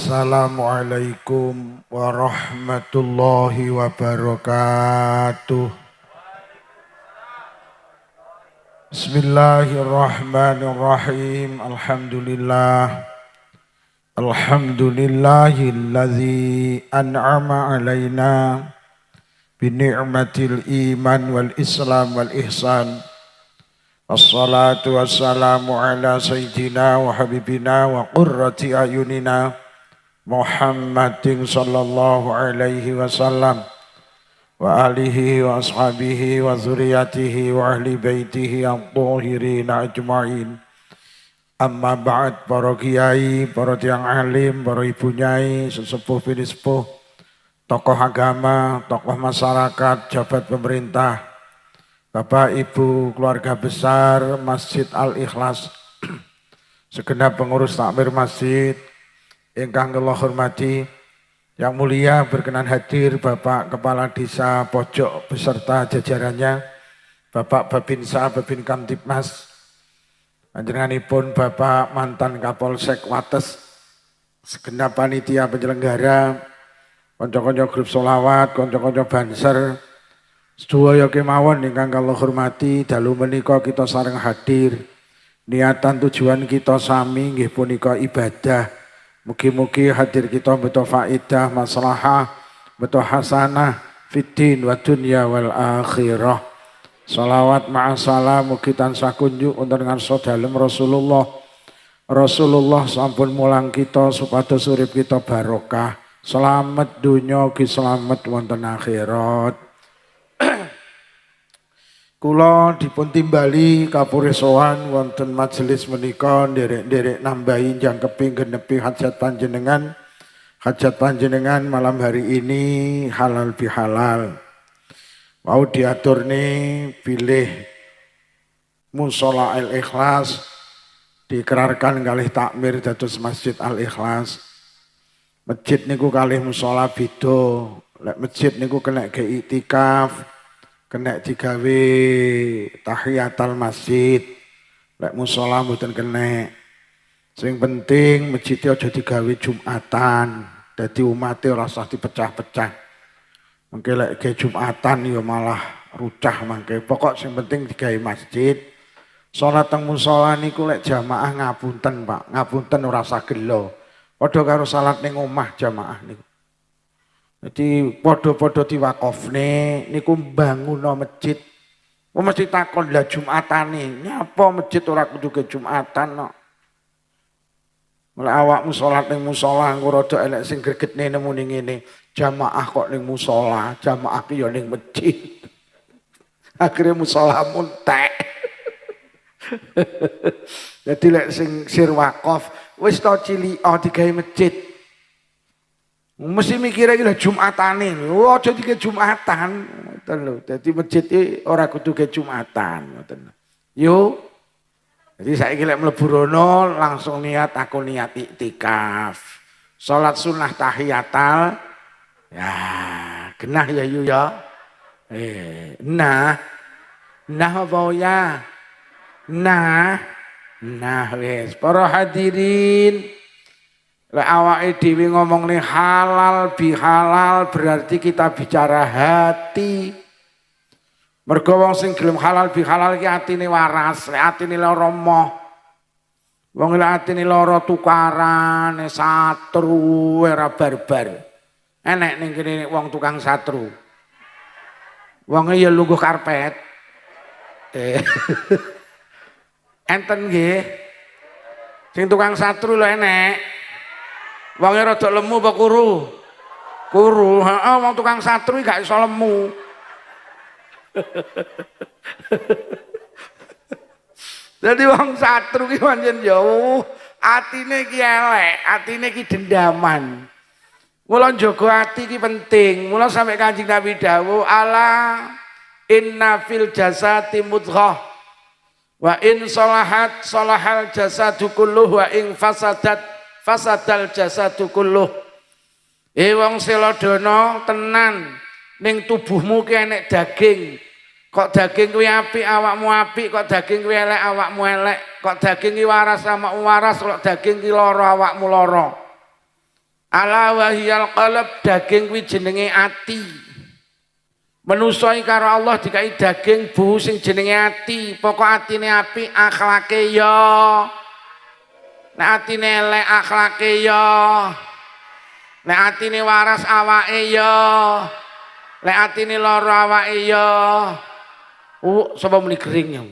Assalamualaikum warahmatullahi wabarakatuh. Bismillahirrahmanirrahim. Alhamdulillahilladzi an'ama alaina bini'matil iman wal islam wal ihsan. Assalatu wassalamu ala sayyidina wa habibina wa qurrati ayunina Muhammadin sallallahu alaihi wasallam wa alihi wa ashabihi wa zuriyatihi wa ahli baitihi at-tahirin ajma'in. Amma ba'd, para kiai, para tiang alim, para ibu nyai, sesepuh sepuh, tokoh agama, tokoh masyarakat, jabat pemerintah, Bapak Ibu keluarga besar Masjid Al-Ikhlas, segenap pengurus takmir masjid, ingkang kula hormati, yang mulia berkenan hadir Bapak Kepala Desa Pojok beserta jajarannya, Bapak Babinsa, Babin Kamtibmas, panjenenganipun Bapak mantan Kapolsek Wates, segenap panitia penyelenggara, konco-konco grup solawat, konco-konco banser, sedaya kemawon ingkang kula hormati, dalu menika kita sareng hadir. Niatan tujuan kita sami nggih punika ibadah. Mugi-mugi hadir kita beto faedah, maslahah, beto hasanah fiddin wa dunya wal akhirah. Salawat ma'asalam mugi tansah kunjuk wonten ngarsa dalem Rasulullah. Rasulullah sampun mulang kita supados urip kita barokah. Selamat dunya ugi selamat wonten akhirat. Kula dipun timbali kapuresoan wonten majelis menika nderek-nderek nambahi jangkepi genepi hajat panjenengan. Hajat panjenengan malam hari ini halal bihalal. Mau diatur nih pilih Musola Al-Ikhlas dikerarkan kalih takmir dados Masjid Al-Ikhlas. Masjid niku kalih musola beda. Lek masjid niku kena ge iktikaf. Kena digawe tahiyatul masjid, lek musala mboten kena. Sing penting masjid aja digawe Jumatan, dadi umate ora usah dipecah-pecah. Mengke lek ge Jumatan ya malah rucah mangke. Pokok sing penting digawe masjid. Salat teng musala niku lek jamaah ngapunten, Pak. Ngapunten ora usah gelo. Padha karo salat ning omah jamaah niku. Jadi podo-podo diwakofne niku banguno masjid. Wong mesti takon lah Jumatane, nyapa masjid ora kudu ke Jumatan no. Mulai awakmu salat ning musala engko rada elek sing gregetne nemu ning ngene. Jamaah kok ning musala, jamaah ki ya ning masjid. Akhire musala muntek. Jadi lek sing sir wakaf wis to cilika digawe masjid. Mesti mikirnya gila Jumatane, aja dike Jumatan, ngoten lho. Dadi masjid iki ora kudu ke Jumatan, ngoten. Yo. Jadi saiki lek mlebu rono langsung niat aku niat iktikaf. Salat sunah tahiyatal. Ya, genah ya yu ya. Nah apa ya? Nah wis para hadirin. Lek awake dhewe ngomong nih halal bihalal berarti kita bicara hati. Mergo wong sing gelem halal bihalal iki atine waras, lek atine lara moh. Wong lek atine lara tukaran, satru ora barbar. Enek ning kene wong tukang satru. Wonge ya lungguh karpet. Enten nggih. Sing tukang satru lho enek. Wonge rada lemu apa kuru? Kuru, heeh wong tukang satru gak iso lemu. Jadi wong satru ki pancen ya atine ki elek, atine ki dendaman. Mula njaga ati ki penting. Mula sampe Kanjeng Nabi dawuh ala inna fil jasati mudghah wa in salahat salahal jasadu kulluh wa in fasadal jasadu kulluh. Wong selodono tenan ning tubuhmu ki enek daging. Kok daging kuwi apik awakmu apik, kok daging kuwi elek awakmu elek, kok daging ki waras awakmu waras, kok daging ki lara awakmu lara. Ala wahiyal qalb, daging kuwi jenenge ati. Manusa iki karo Allah dikai daging bu sing jenenge ati. Pokok atine apik, akhlake ya. Nek atine elek, akhlake ya. Nek atine waras, awake ya. Nek atine lara, awake ya. Sapa muni gering ya.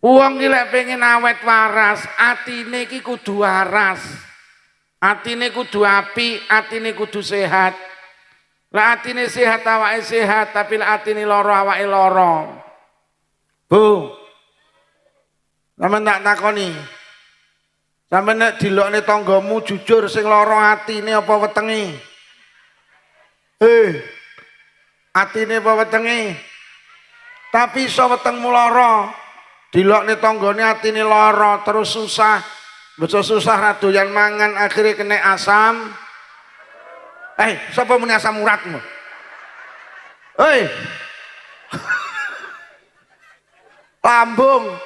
Wong iki lek pengen awet waras, atine iki kudu waras. Atine kudu apik, atine kudu sehat. Lah atine sehat awake sehat, tapi lah atine lara awake lara. Bu. Sampeyan tak takoni. Sampeyan nek dilokne tanggamu jujur sing lara atine apa wetenge? Atine apa wetenge? Tapi iso wetengmu lara. Dilokne tanggane atine lara terus susah. Bocah susah ra doyan mangan akhirnya kena asam. Sapa muni asam uratmu? Lambung.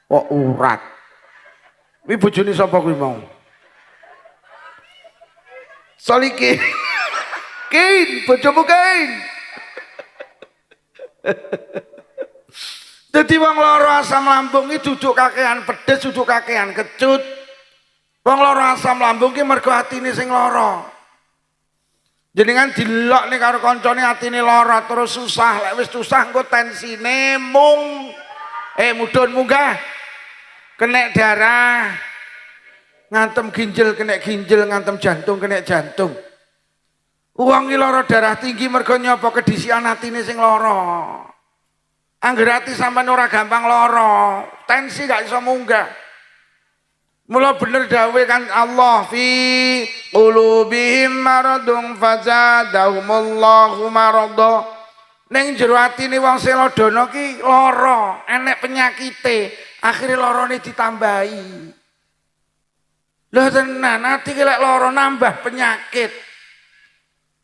Kok urat? Kuwi bojone sapa kuwi mau? Saliki. Kain, bojomu kain. Dadi wong lara asam lambung iki duduk kakean pedes, duduk kakean kecut. Wong lara asam lambung ki mergo atine sing lara. Jenengan dilokne karo kancane atine lara terus susah, lek wis susah engko tensine mudhun munggah. Kena darah. Ngantem ginjel kena ginjel, ngantem jantung kena jantung. Wong iki lara darah tinggi mergo nyapa kedisian atine sing lara. Angger ati sampean ora gampang lara, tensi gak iso munggah. Mula bener dawuh kan Allah fi qulubihim maradun fazadahumullahu marada. Ning jero atine wong sing ladana ki lara, enek penyakite, akhire larane ditambahi. Lha tenan ati ki lek lara nambah penyakit.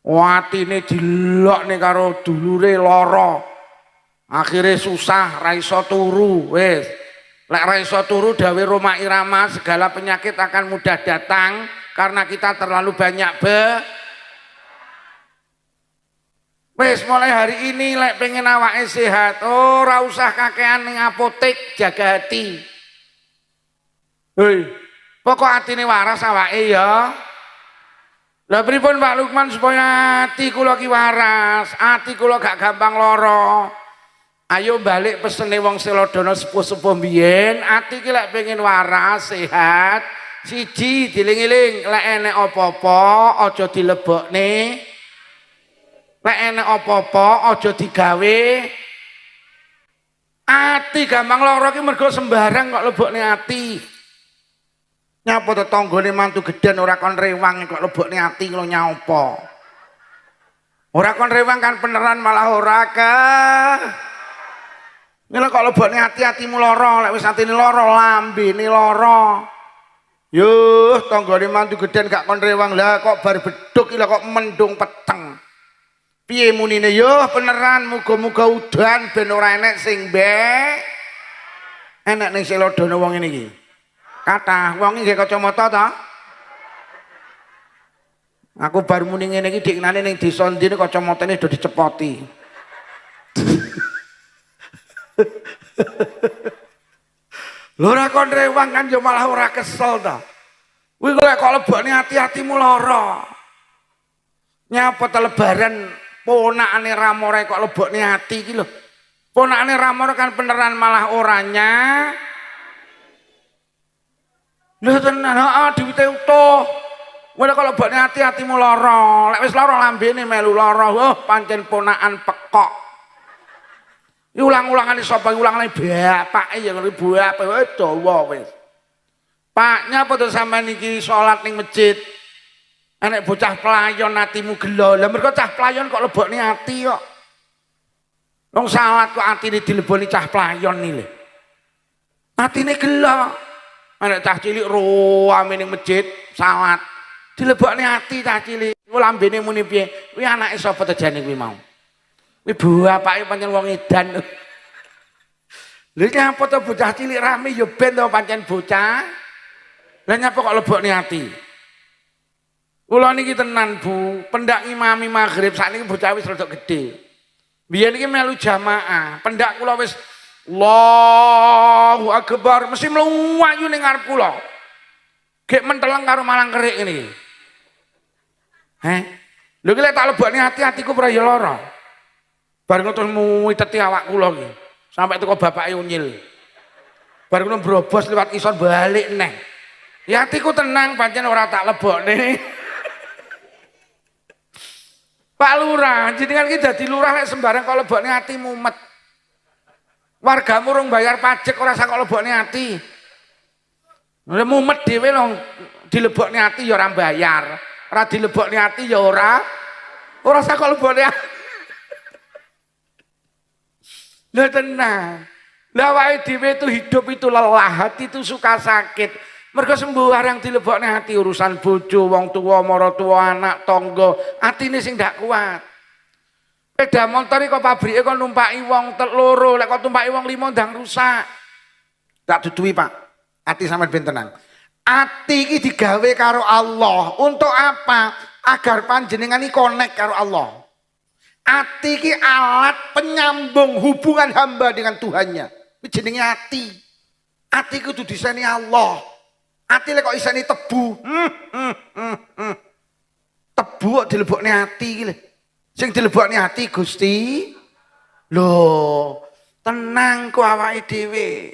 Atine dilokne karo dulure lara. Akhire susah ra iso turu, wis. Lek ra iso turu dawe Roma Irama segala penyakit akan mudah datang karena kita terlalu banyak Wis mulai hari ini lek pengen awake sehat, ora usah kakean ning apotek, jaga hati. Pokok atine waras awake ya. Lah pripun Pak Lukman supaya ati kula ki waras, ati kula gak gampang lara. Ayo balik pesene wong Selodana sepuh-sepuh mbiyen, ati ki lek pengen waras, sehat, siji dieling-eling, lek enek apa-apa aja dilebokne. Lek enek apa-apa aja digawe. Ati gampang lara ki mergo sembarang kok lebokne ati. Nyapa tetanggane mantu gedhen ora kon rewang kok lebokne ati lho nyapa. Ora kon rewang kan beneran malah ora kah. Nek kok lebokne ati-atimu lara, lek wis atine lara, lambene lara. Yuh, tanggane mantu gedhen gak kon rewang. Lah kok bar bedhug iki lho kok mendung peteng. Piye munine? Yuh, beneran muga-muga udan ben ora enek sing mbek. Enek ning Selodana wong ngene iki. Kathah wong iki nggih kacamata ta? Aku bar muni ngene iki diknane ning desa ndi kacamatane do dicepoti. Lho ora kon rewang kan yo malah ora kesel ta. Kuwi kok lebokne ati-atimu lara. Nyapa ta lebaran ponakane Ramore kok lebokne ati iki lho. Ponakane Ramore kan beneran malah oranya. Lho tenan heeh diwite utuh. Kowe kok lebokne ati-atimu lara. Lek wis lara lambene melu lara. Pancen ponakan pekok. Ulang-ulangane sapa ulangane bapake ya ribu apa dawa wis. Paknya padha sampean iki salat ning masjid. Enek bocah pelayon atimu gelo. Lah mergo cah pelayon kok lebokne ati kok. Wong salat kok atine dileboni cah pelayon iki lho. Atine gelo. Enek cah cilik ruame ning masjid salat. Dilebokne ati cah cilik. Ku lambene muni piye? Kuwi anake sapa tejane kuwi mau? Kuwi bapake pancen wong edan. Lha iki apa to bocah cilik rame ya ben to pancen bocah. Lah nyapa kok lebokne ati? Kula niki tenan Bu, pendak ngimami maghrib sakniki bocah wis rada gedhe. Biyen iki melu jamaah, pendak kula wis Allahu Akbar mesti mluwayu ning ngarep kula. Gek menteleng karo malang kerik ngene. Lho iki lek tak lebokne ati-atiku ora ya lara. Bar ngono muwiteti awak kula iki. Sampai teko bapake unyil. Bar ngono brobos liwat isor balik neh. Ya atiku tenang pancen ora tak lebokne. Pak Lurah, jenengan iki dadi lurah lek sembarang kok lebokne ati mumet. Wargamu urung bayar pajak ora sak kok lebokne ati. Lha mumet dhewe lho dilebokne ati ya ora bayar. Ora dilebokne ati ya ora sak kok lebokne ati. Lah tenang. Lah awake dhewe itu hidup itu lelah, hati itu suka sakit. Mergo sembarang dilebokne hati urusan bojo, wong tua, maratuwa, anak, tangga, atine sing ndak kuat. Sepeda motor kok pabrike kok numpaki wong loro, lek kok tumpaki wong 5 ndang rusak. Tak duduhi, Pak. Ati sampean ben tenang. Ati iki digawe karo Allah. Untuk apa? Agar panjenengan iki connect karo Allah. Ati iki alat penyambung hubungan hamba dengan Tuhannya. Iki jenenge ati. Ati kudu diseni Allah. Ati lek kok iseni tebu. Tebu kok dilebokne ati iki lho. Sing dilebokne ati Gusti. Lho, tenang ku awake dhewe.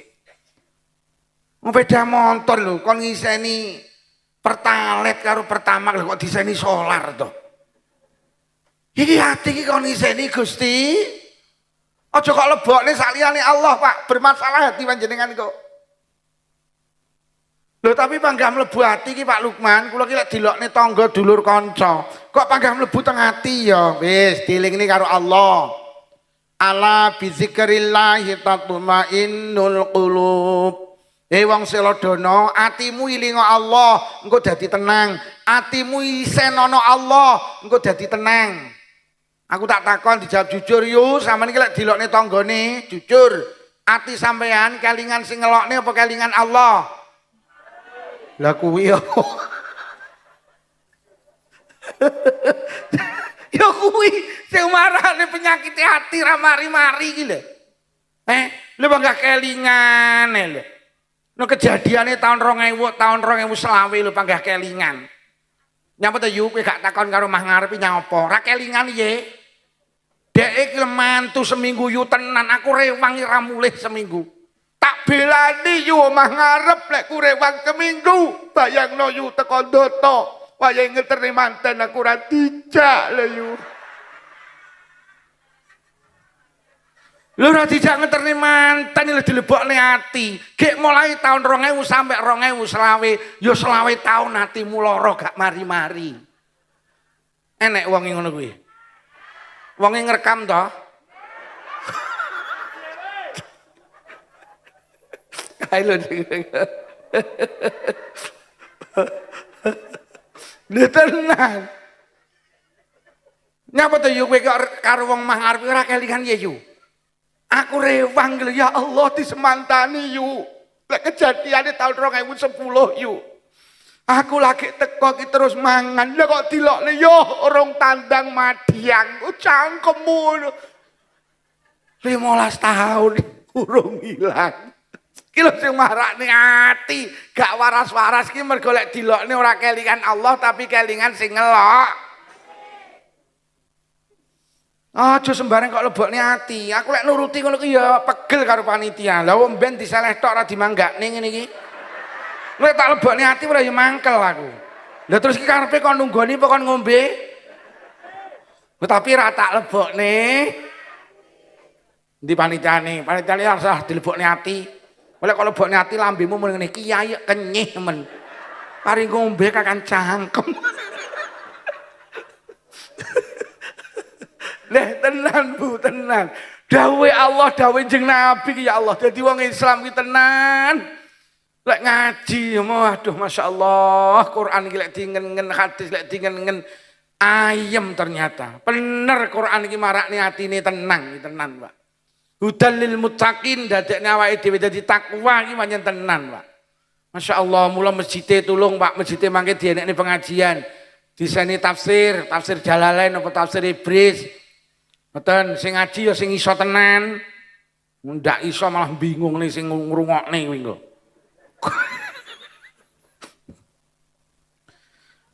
Sepeda motor lho kon ngiseni Pertalite karo Pertamax lho kok diseni solar to. Iki ati iki kon ngiseni Gusti. Aja kok lebokne saliyane Allah, Pak. Bermasalah hati panjenengan kok. Lho tapi panggah mlebu ati iki Pak Lukman, kula ki lek dilokne tangga dulur kanca. Kok panggah mlebu teng ati ya? Wis dielingni karo Allah. Ala bi zikrillah tatmainnul qulub. Wong Selodono, atimu ilingo Allah, engko dadi tenang. Atimu isen ana Allah, engko dadi tenang. Aku tak takon dijawab jujur yo, sampeyan iki lek dilokne tanggane jujur. Ati sampean kelingan sing ngelokne apa kelingan Allah? Lah kuwi yo. Yo kuwi sing marane penyakit hati ra mari-mari iki lho. Lho bangga kelingan lho. No kejadiane tahun 2020 lho panggah kelingan. Nyapa to yu kowe gak takon karo mah ngarepi nyapa? Ra kelingan ye. Dek iki mantu seminggu yu tenan aku rewang ra mulih seminggu. Tak belani yu omah ngarep lek ku rewang seminggu. Bayangno yu teko ndoto. Wayahe ngeterne manten aku ra dijak lho yu. Lho ora dijak ngeterne manten lho dilebokne ati. Gek mulai tahun 2000 sampai 2020 ya 20 tahun atimu lara gak mari-mari. Enek wong ngono kuwi. Wonge ngrekam to? Ayo lho tenan. Nyapa to yu kowe karo wong mah ngarep ora kelingan ya yu. Aku rewang lho ya Allah disemantani yu. Lek kejadiane tahun 2010 yu. Aku lagi teko ki terus mangan. Lah kok dilokne yo urung tandang madiang. Cangkemmu 15 tahun urung ilang. Ki lho sing marakne ati, gak waras-waras ki mergo lek dilokne ora kelingan Allah tapi kelingan sing ngelok. Aja sembarang kok lebokne ati. Aku lek nuruti ngono ki ya pegel karo panitia. Lah wong ben diseleh tok ora dimanggakne ngene iki. Lek tak lebokne ati ora ya mangkel aku. Lah terus ki karepe kon nunggoni apa kon ngombe? Tapi ra tak lebokne. Ndi panitiane? Panitiane harus dilebokne ati. Oleh kalau lebokne ati lambemu mung ngene kiai kenyih men. Mari ngombe kakan cangkem. Leh tenan Bu, tenan. Dawe Allah, dawe jeneng Nabi ya Allah. Dadi wong Islam ki tenan. Lek ngaji, waduh Masya Allah, Quran iki lek dingen-ngen, hadis lek dingen-ngen ayem ternyata. Bener Quran iki marakne atine tenang, tenan, Pak. Hudal lil muttaqin dadekne awake dhewe dadi takwa iki pancen tenan, Pak. Masya Allah, mula masjidnya tulung Pak, masjidnya mangke dienekne pengajian. Diseni tafsir Jalalain apa tafsir Ibris. Ngoten sing ngaji ya sing iso tenan. Ndak iso malah bingung nih sing ngrungokne kuwi lho.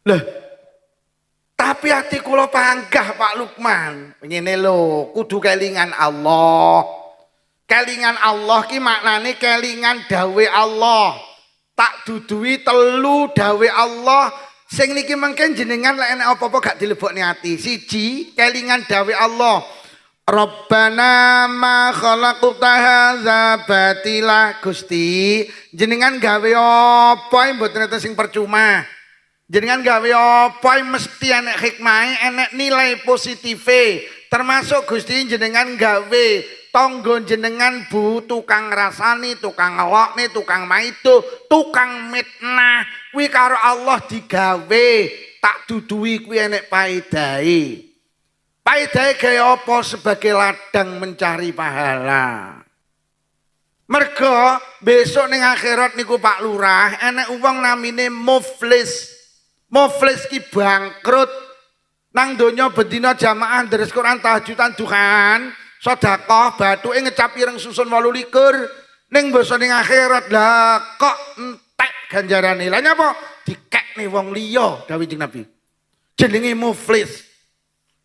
Lah, tapi hati kula panggah Pak Lukman. Ngene lho, kudu kelingan Allah. Kelingan Allah ki maknane kelingan dawe Allah. Tak dudui telu dawe Allah. Sing niki mungkin jenengan lek enek apa-apa gak dilebokne ati. Siji, kelingan dawe Allah. Rabbana ma khalaqta hadza batila. Gusti, jenengan gawe apa mboten enten sing percuma. Jenengan gawe apa mesti enek hikmahe, enek nilai positife. Termasuk Gusti jenengan gawe tonggo jenengan bu tukang rasani, tukang ngelokne, tukang maido, tukang mitnah. Kuwi karo Allah digawe, tak dudui kuwi enek paedahe. Paedahe gawe apa sebagai ladang mencari pahala. Mergo besok ning akhirat niku Pak Lurah enek wong namine muflis. Muflis ki bangkrut nang donya bedina jamaah deres Quran tahajudan duhan sedekah bathuke ngecap ireng susun 28 ning basa ning akhirat lah kok entek ganjarane. Lah nyapa dikekne wong liya dawuh Kanjeng Nabi. Jenenge muflis.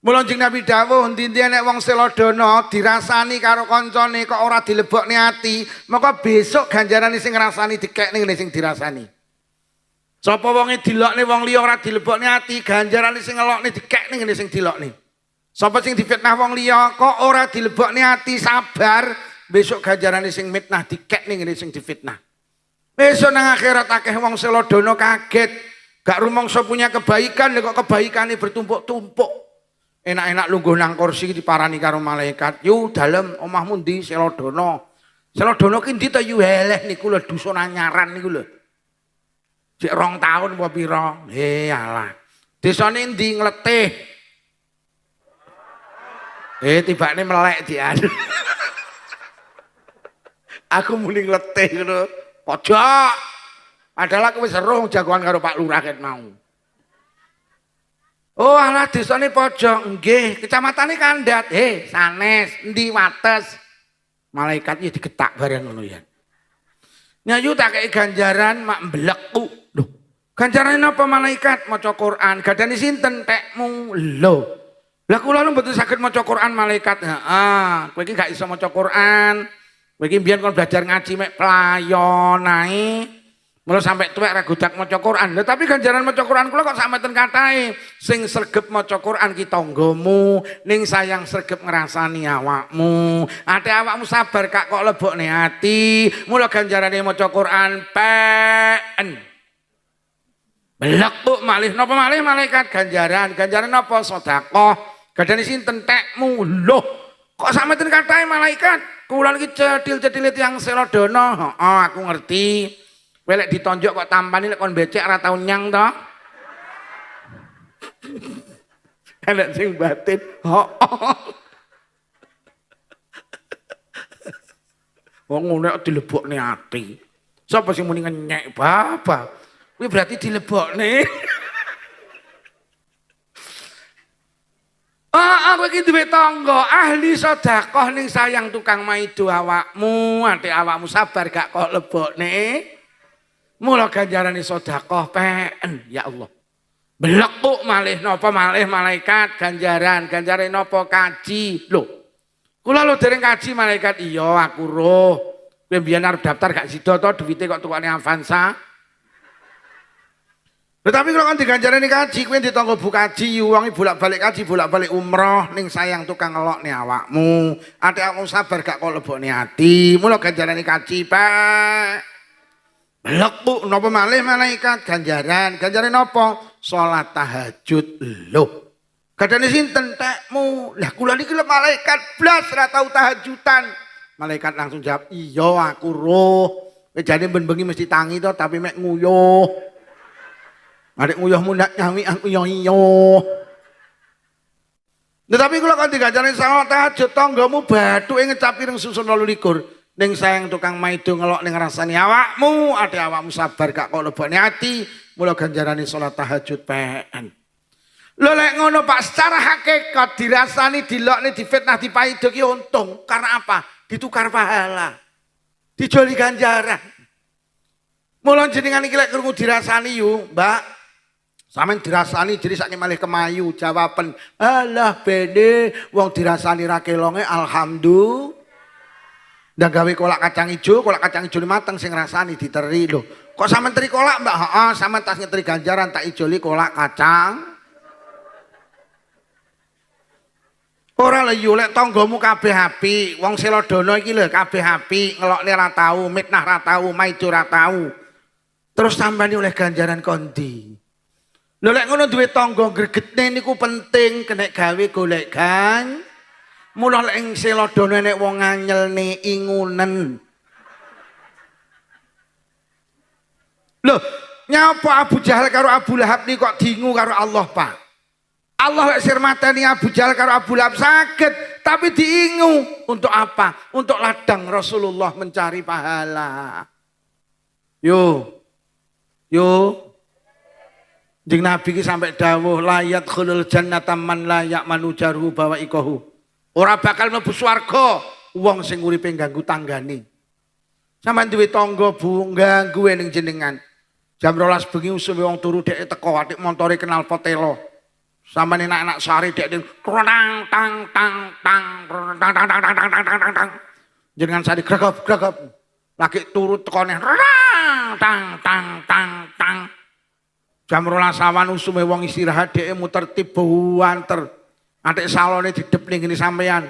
Mula Kanjeng Nabi dawuh endi-endi nek wong selodono dirasani karo kancane kok ora dilebokne ati, maka besok ganjarane sing ngrasani dikekne ngene sing dirasani. Sapa wonge dilokne wong liya ora dilebokne ati, ganjarane sing ngelokne dikekne ngene sing dilokne. Sapa sing difitnah wong liya kok ora dilebokne ati, sabar, besok ganjarane sing mitnah dikekne ngene sing difitnah. Besok nang akhirat akeh wong selodono kaget, gak rumangsa punya kebaikan kok kebaikane bertumpuk-tumpuk. Enak-enak lungguh nang kursi diparani karo malaikat. Yu dalem omahmu ndi selodono. Selodono ki ndi ta yu heleh niku lho dusun anyaran niku lho. Cek 2 tahun apa pira? Alah. Desane ndi ngletih. Tibane melek dianu. Aku muni ngletih ngono. Pojok. Padahal aku wis seruh jagoan karo Pak Lurah ket mau. Oh alah desane pojok. Nggih, kecamatane Kandat. Sanes, endi wates. Malaikat ya digetak bareng ngono ya. Nyayu tak kei ganjaran mak mbleku. Loh, ganjaran apa malaikat maca Quran? Gadane sinten tekmu? Lho. Lah kula nu mboten saged maca Quran malaikat. Heeh, kowe iki gak iso maca Quran. Kowe iki mbiyen kon belajar ngaji mek playon ae. Mula sampai tuwek ra godak maca Quran. Lah tapi ganjaran maca Quran kula kok sampeyan katahe sing sregep maca Quran ki tanggamu, ning sayang sregep ngrasani awakmu. Ate awakmu sabar kak kok lebokne ati. Mula ganjarane maca Quran pen. Belek kok malih napa malih malaikat ganjaran napa sedekah. Gadane sinten tekmu. Loh, kok sampeyan katahe malaikat? Kula iki cedil-cedile tiyang selodono. Heeh, aku ngerti. Kowe lek ditonjok kok tampani lek kon becek ora tau nyang to. Enek sing batin. Wong ngono kok dilebokne ati. Sapa sing muni ngenyek baba? Kuwi berarti dilebokne. Kowe iki duwe tangga, ahli sedekah ning sayang tukang maido awakmu, ate awakmu sabar gak kok lebokne. Mula ganjarane sedekah pen, ya Allah. Belekuk malih napa malih malaikat ganjarane napa kaji. Lho. Kula lho dereng kaji malaikat iya aku roh. Kowe mbiyen arep daftar gak sida to duwite kok tukane Avanza. Tetapi kalau kan diganjarane kaji kowe ditanggo bu kaji wong bolak-balik kaji bolak-balik umroh ning sayang tukang ngelokne awakmu. Ate awakmu sabar gak kok lebokne ati. Mula ganjarane kaji Pak. Lekuk napa malih malaikat ganjaran napa salat tahajud. Lho gadane sinten tekmu? Lah kula niki lho malaikat blas ora tau tahajudan. Malaikat langsung jawab iya aku roh. Jane ben bengi mesti tangi to tapi mek nguyuh. Arek nguyuhmu ndak nyawi aku yo iya. Tetapi kula kan diganjarane salat tahajud tanggamu bathuke ngecapi reng susun 28. ning sayang tukang maido ngelok ning rasane awakmu, ade awakmu sabar gak kok lebokne ati, mula ganjarane salat tahajud PN. Lho lek ngono Pak, secara hakikat dirasani dilokne difitnah dipaido ki untung. Karena apa? Ditukar pahala. Dijoli ganjaran. Mula jenengan iki lek krungu dirasani yu, Mbak. Sampeyan dirasani jadi saking malih kemayu jawaban, alah bene wong dirasani ra kelonge alhamdulillah. Ndak gawe kolak kacang ijo ni mateng sing rasani diteri lho. Kok sampean teri kolak Mbak? Heeh, sampean tas ngeteri ganjaran tak ijoli kolak kacang. Ora lho yo lek tanggamu kabeh apik, wong Selodono iki lho kabeh apik, ngelokne ra tau, mitnah ra tau, maido ra tau. Terus sampeyan oleh ganjaran kondi. Lho lek ngono duwe tangga gregetne niku penting kena gawe golek gan. Mula lek ing Selodono nek wong nganyelne ingunen. Lho, nyapa Abu Jahal karo Abu Lahab ni kok dingu karo Allah, Pak? Allah lek sir mateni Abu Jahal karo Abu Lahab saged, tapi diingu untuk apa? Untuk ladang Rasulullah mencari pahala. Yo. Jeng Nabi ki sampai dawuh layat khulul jannata man la ya'manu jarhu bawa ikohu. Ora bakal mlebu swarga wong sing uripe ganggu tanggane. Sampeyan duwe tangga Bu ganggu ning jenengan. Jam 12 bengi usume wong turu dhek teko atik montore kenal potelo. Sampeyan enak-enak sari dhek tang tang tang tang tang. Jenengan sari gregep. Lagi turu tekone tang tang tang tang. Jam 12 awan usume wong istirahat dhek muter tiba wanter. Atik salone didep ning ngene sampean.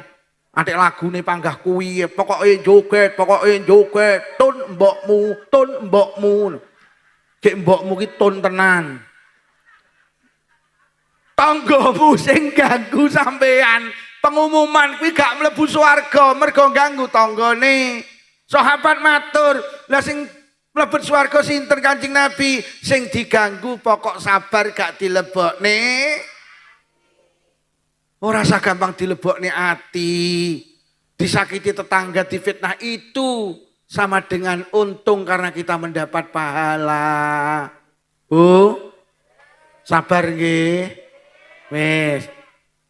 Atik lagune panggah kuwi, pokoke joget, tun mbokmu. Gek mbokmu ki tun tenan. Tanggamu sing ganggu sampean, pengumuman kuwi gak mlebu swarga mergo ganggu tanggane. Sahabat matur, lah sing mlebu swarga sinten Kanjeng Nabi? Sing diganggu pokok sabar gak dilebokne. Ora sagampang dilebokne ati. Disakiti tetangga, difitnah itu sama dengan untung karena kita mendapat pahala. Bu, sabar nggih. Wis.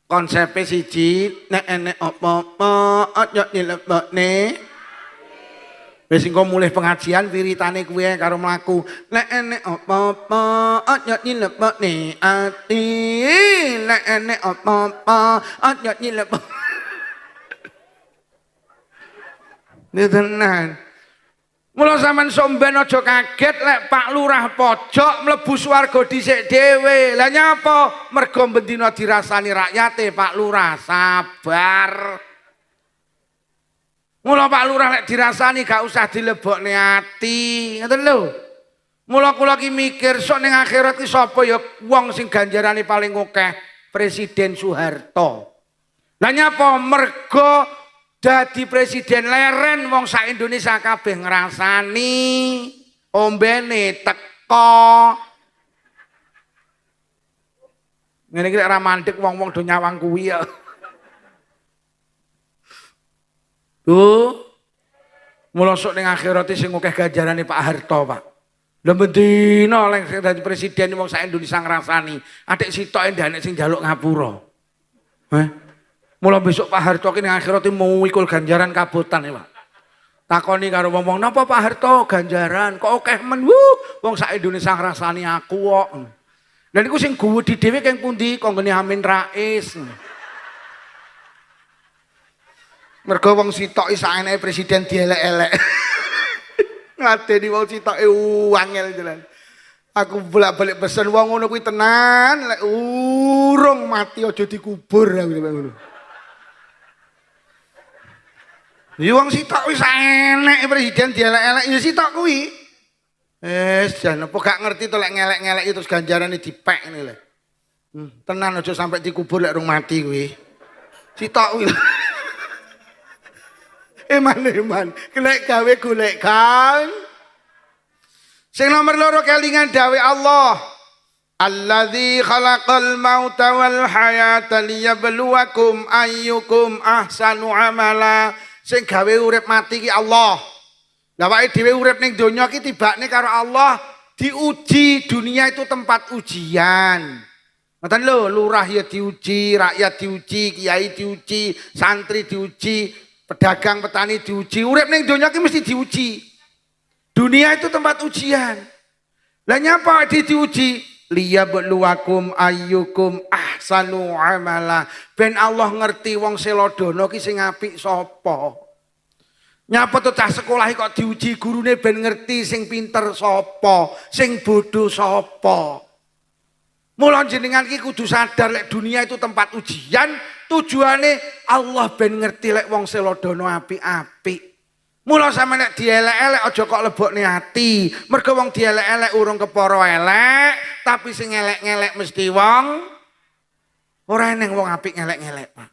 Konsepe siji, nek enek apa-apa aja dilebokne. Wis engko mulih pengajian wiritane kuwi karo mlaku. Nek enek apa-apa aja dilebokne ati. Nek enek apa-apa aja dilebokne. Ini tenan. Mula sampean somben aja kaget lek Pak Lurah pojok mlebu swarga dhisik dhewe. Lah nyapa? Mergo bendina dirasani rakyate Pak Lurah sabar. Mula Pak Lurah lek dirasani gak usah dilebokne ati. Ngoten lho. Mula kula ki mikir sok ning akhirat ki sapa ya wong sing ganjarane paling akeh? Presiden Soeharto. Lah nyapa? Mergo dadi presiden leren wong sak Indonesia kabeh ngrasani ombene teko. Ngene iki lek ra mandeg wong-wong do nyawang kuwi ya. Mula sok ning akhirat sing akeh ganjarane Pak Harto, Pak. Lah bendina lek dadi presiden wong sak Indonesia ngrasani, atik sitoke ndanek sing njaluk ngapura. Mula besok Pak Harto ki ning akhirat mau ikul ganjaran kabotan ya, Pak. Takoni karo wong-wong, "Napa Pak Harto ganjaran? Kok akeh men wong sak Indonesia ngrasani aku kok." Lah niku sing guwedi dhewe keng pundi? Konggone Amin Rais. Mergo wong sitok sak enake presiden dielek-elek. Ngadeni wong sitoke angel jalan. Aku bolak-balik pesen wong ngono kuwi tenan, lek urung mati aja dikubur aku ngono. Ya wong sitok wis enake presiden dielek-elek ya sitok kuwi. Jan apa gak ngerti to lek ngelek-ngelek terus ganjarane dipek ngene lho. Tenan aja sampai dikubur lek urung mati kuwi. Sitok kuwi. Eman kelek gawe golek kan. Sing nomor loro kelingan dawe Allah. Alladzi khalaqal mauta wal hayata liyabluwakum ayyukum ahsanu amala. Sing gawe urip mati ki Allah. Lah awake dhewe urip ning donya ki tibakne karo Allah, diuji. Dunia itu tempat ujian. Ngoten lho, lurah ya diuji, rakyat diuji, kiai diuji, santri diuji, pedagang petani diuji. Urip ning donya ki mesti diuji. Dunia itu tempat ujian. Lah nyapa diuji? Liyabluwakum ayyukum ahsanu amala. Ben Allah ngerti wong selodono ki sing apik sapa. Nyapa tuh cah sekolah kok diuji gurune ben ngerti sing pinter sapa, sing bodoh sapa. Mula jenengan ki kudu sadar lek dunia itu tempat ujian, tujuane Allah ben ngerti lek wong selodono apik-apik. Mula sampe nek dielek-elek aja kok lebokne ati. Mergo wong dielek-elek urung kepara elek, tapi sing elek-ngelek mesti wong ora eneng wong apik ngelek-ngelek, Pak.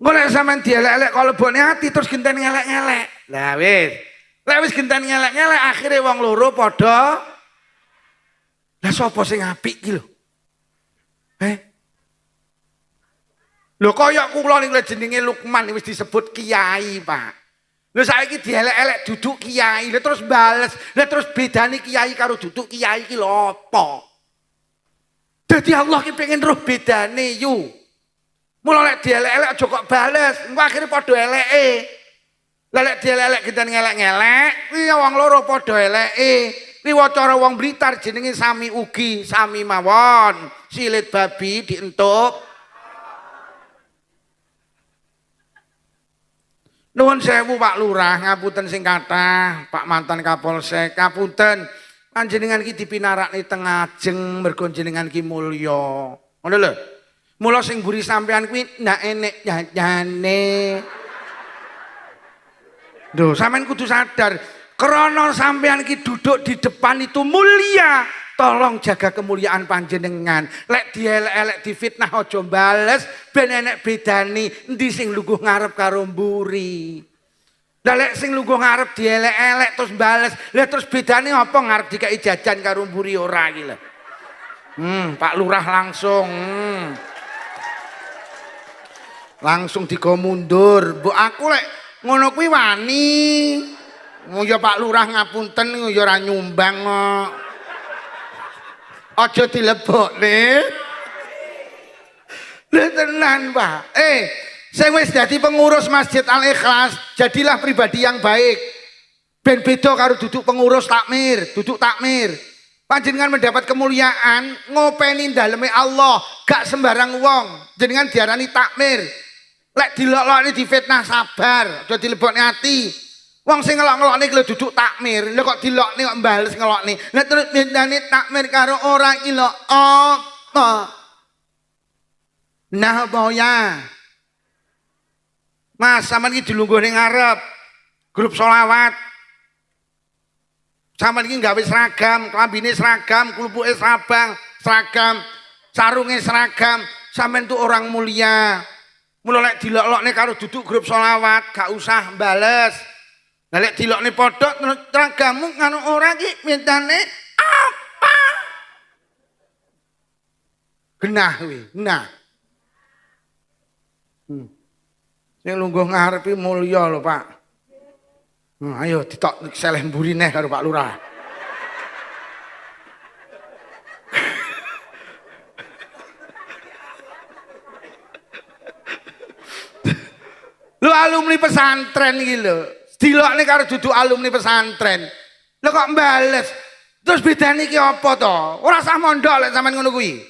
Golek sampean dielek-elek kok lebokne ati terus genten ngelek-ngelek. Lah wis. Lek wis genten ngelek-ngelek akhire wong loro padha. Lah sapa sing apik iki lho? Lho kaya kula niku jenenge Lukman wis disebut kiai, Pak. Lho saiki dielek-elek duduk kiai, lha terus bales, lha terus bedane kiai karo duduk kiai iki lho apa? Dadi Allah ki pengen roh bedane yu. Mula lek dielek-elek aja kok bales, engko akhire padha eleke. Lah lek dielek genten ngelek-ngelek, kuwi wong loro padha eleke. Kuwi cara wong Blitar jenenge sami ugi, sami mawon. Silit babi dientuk. Nuwun sewu Pak Lurah, ngapunten sing kathah, Pak mantan Kapolsek, ngapunten. Panjenengan ki dipinarakne teng ajeng mergo jenengan ki mulya. Ngono lho. Mula sing mburi sampean kuwi ndak enek jajane. Lho, sampean kudu sadar, krana sampean ki duduk di depan itu mulia. Tolong jaga kemuliaan panjenengan. Lek dielek-elek difitnah aja bales, ben enek bedane endi sing lungguh ngarep karo mburi. Lah lek sing lungguh ngarep dielek-elek terus bales, lah terus bedane apa ngarep dikai jajan karo mburi ora iki lho. Pak Lurah langsung. Langsung digo mundur. Mbok aku lek ngono kuwi wani. Ya Pak Lurah ngapunten ya ora nyumbang kok. Aja dilebokne. Lha tenan, Pak. Sing wis dadi pengurus Masjid Al Ikhlas, jadilah pribadi yang baik. Ben beda karo duduk pengurus takmir, duduk takmir. Panjenengan mendapat kemuliaan ngopeni daleme Allah, gak sembarang wong. Jenengan diarani takmir. Lek dilok-lokne difitnah sabar, aja dilebokne ati. Wong sing ngelok-ngelokne lho duduk takmir, lha kok dilokne kok mbales ngelokne. Lha terus bedane takmir karo ora iki lho apa? Nah boya. Mas sampean iki dilungguh ning ngarep grup sholawat. Sampean iki gawe seragam, klambine seragam, klupuke seragam, sarunge seragam. Sampean tuh orang mulia. Mula lek dilok-lokne karo duduk grup sholawat, gak usah bales. Lah lek dilokne podok terus seragamu karo ora iki mintane apa? Genah kuwi, nah. Sing lungguh ngarepi mulya lho, Pak. Ayo ditok seleh mburi neh karo Pak Lurah. Lu alumni pesantren iki lho. Dilokne karo duduk alumni pesantren. Lho kok mbales. Terus bedane iki apa to? Ora usah mondok lek sampean ngono kuwi.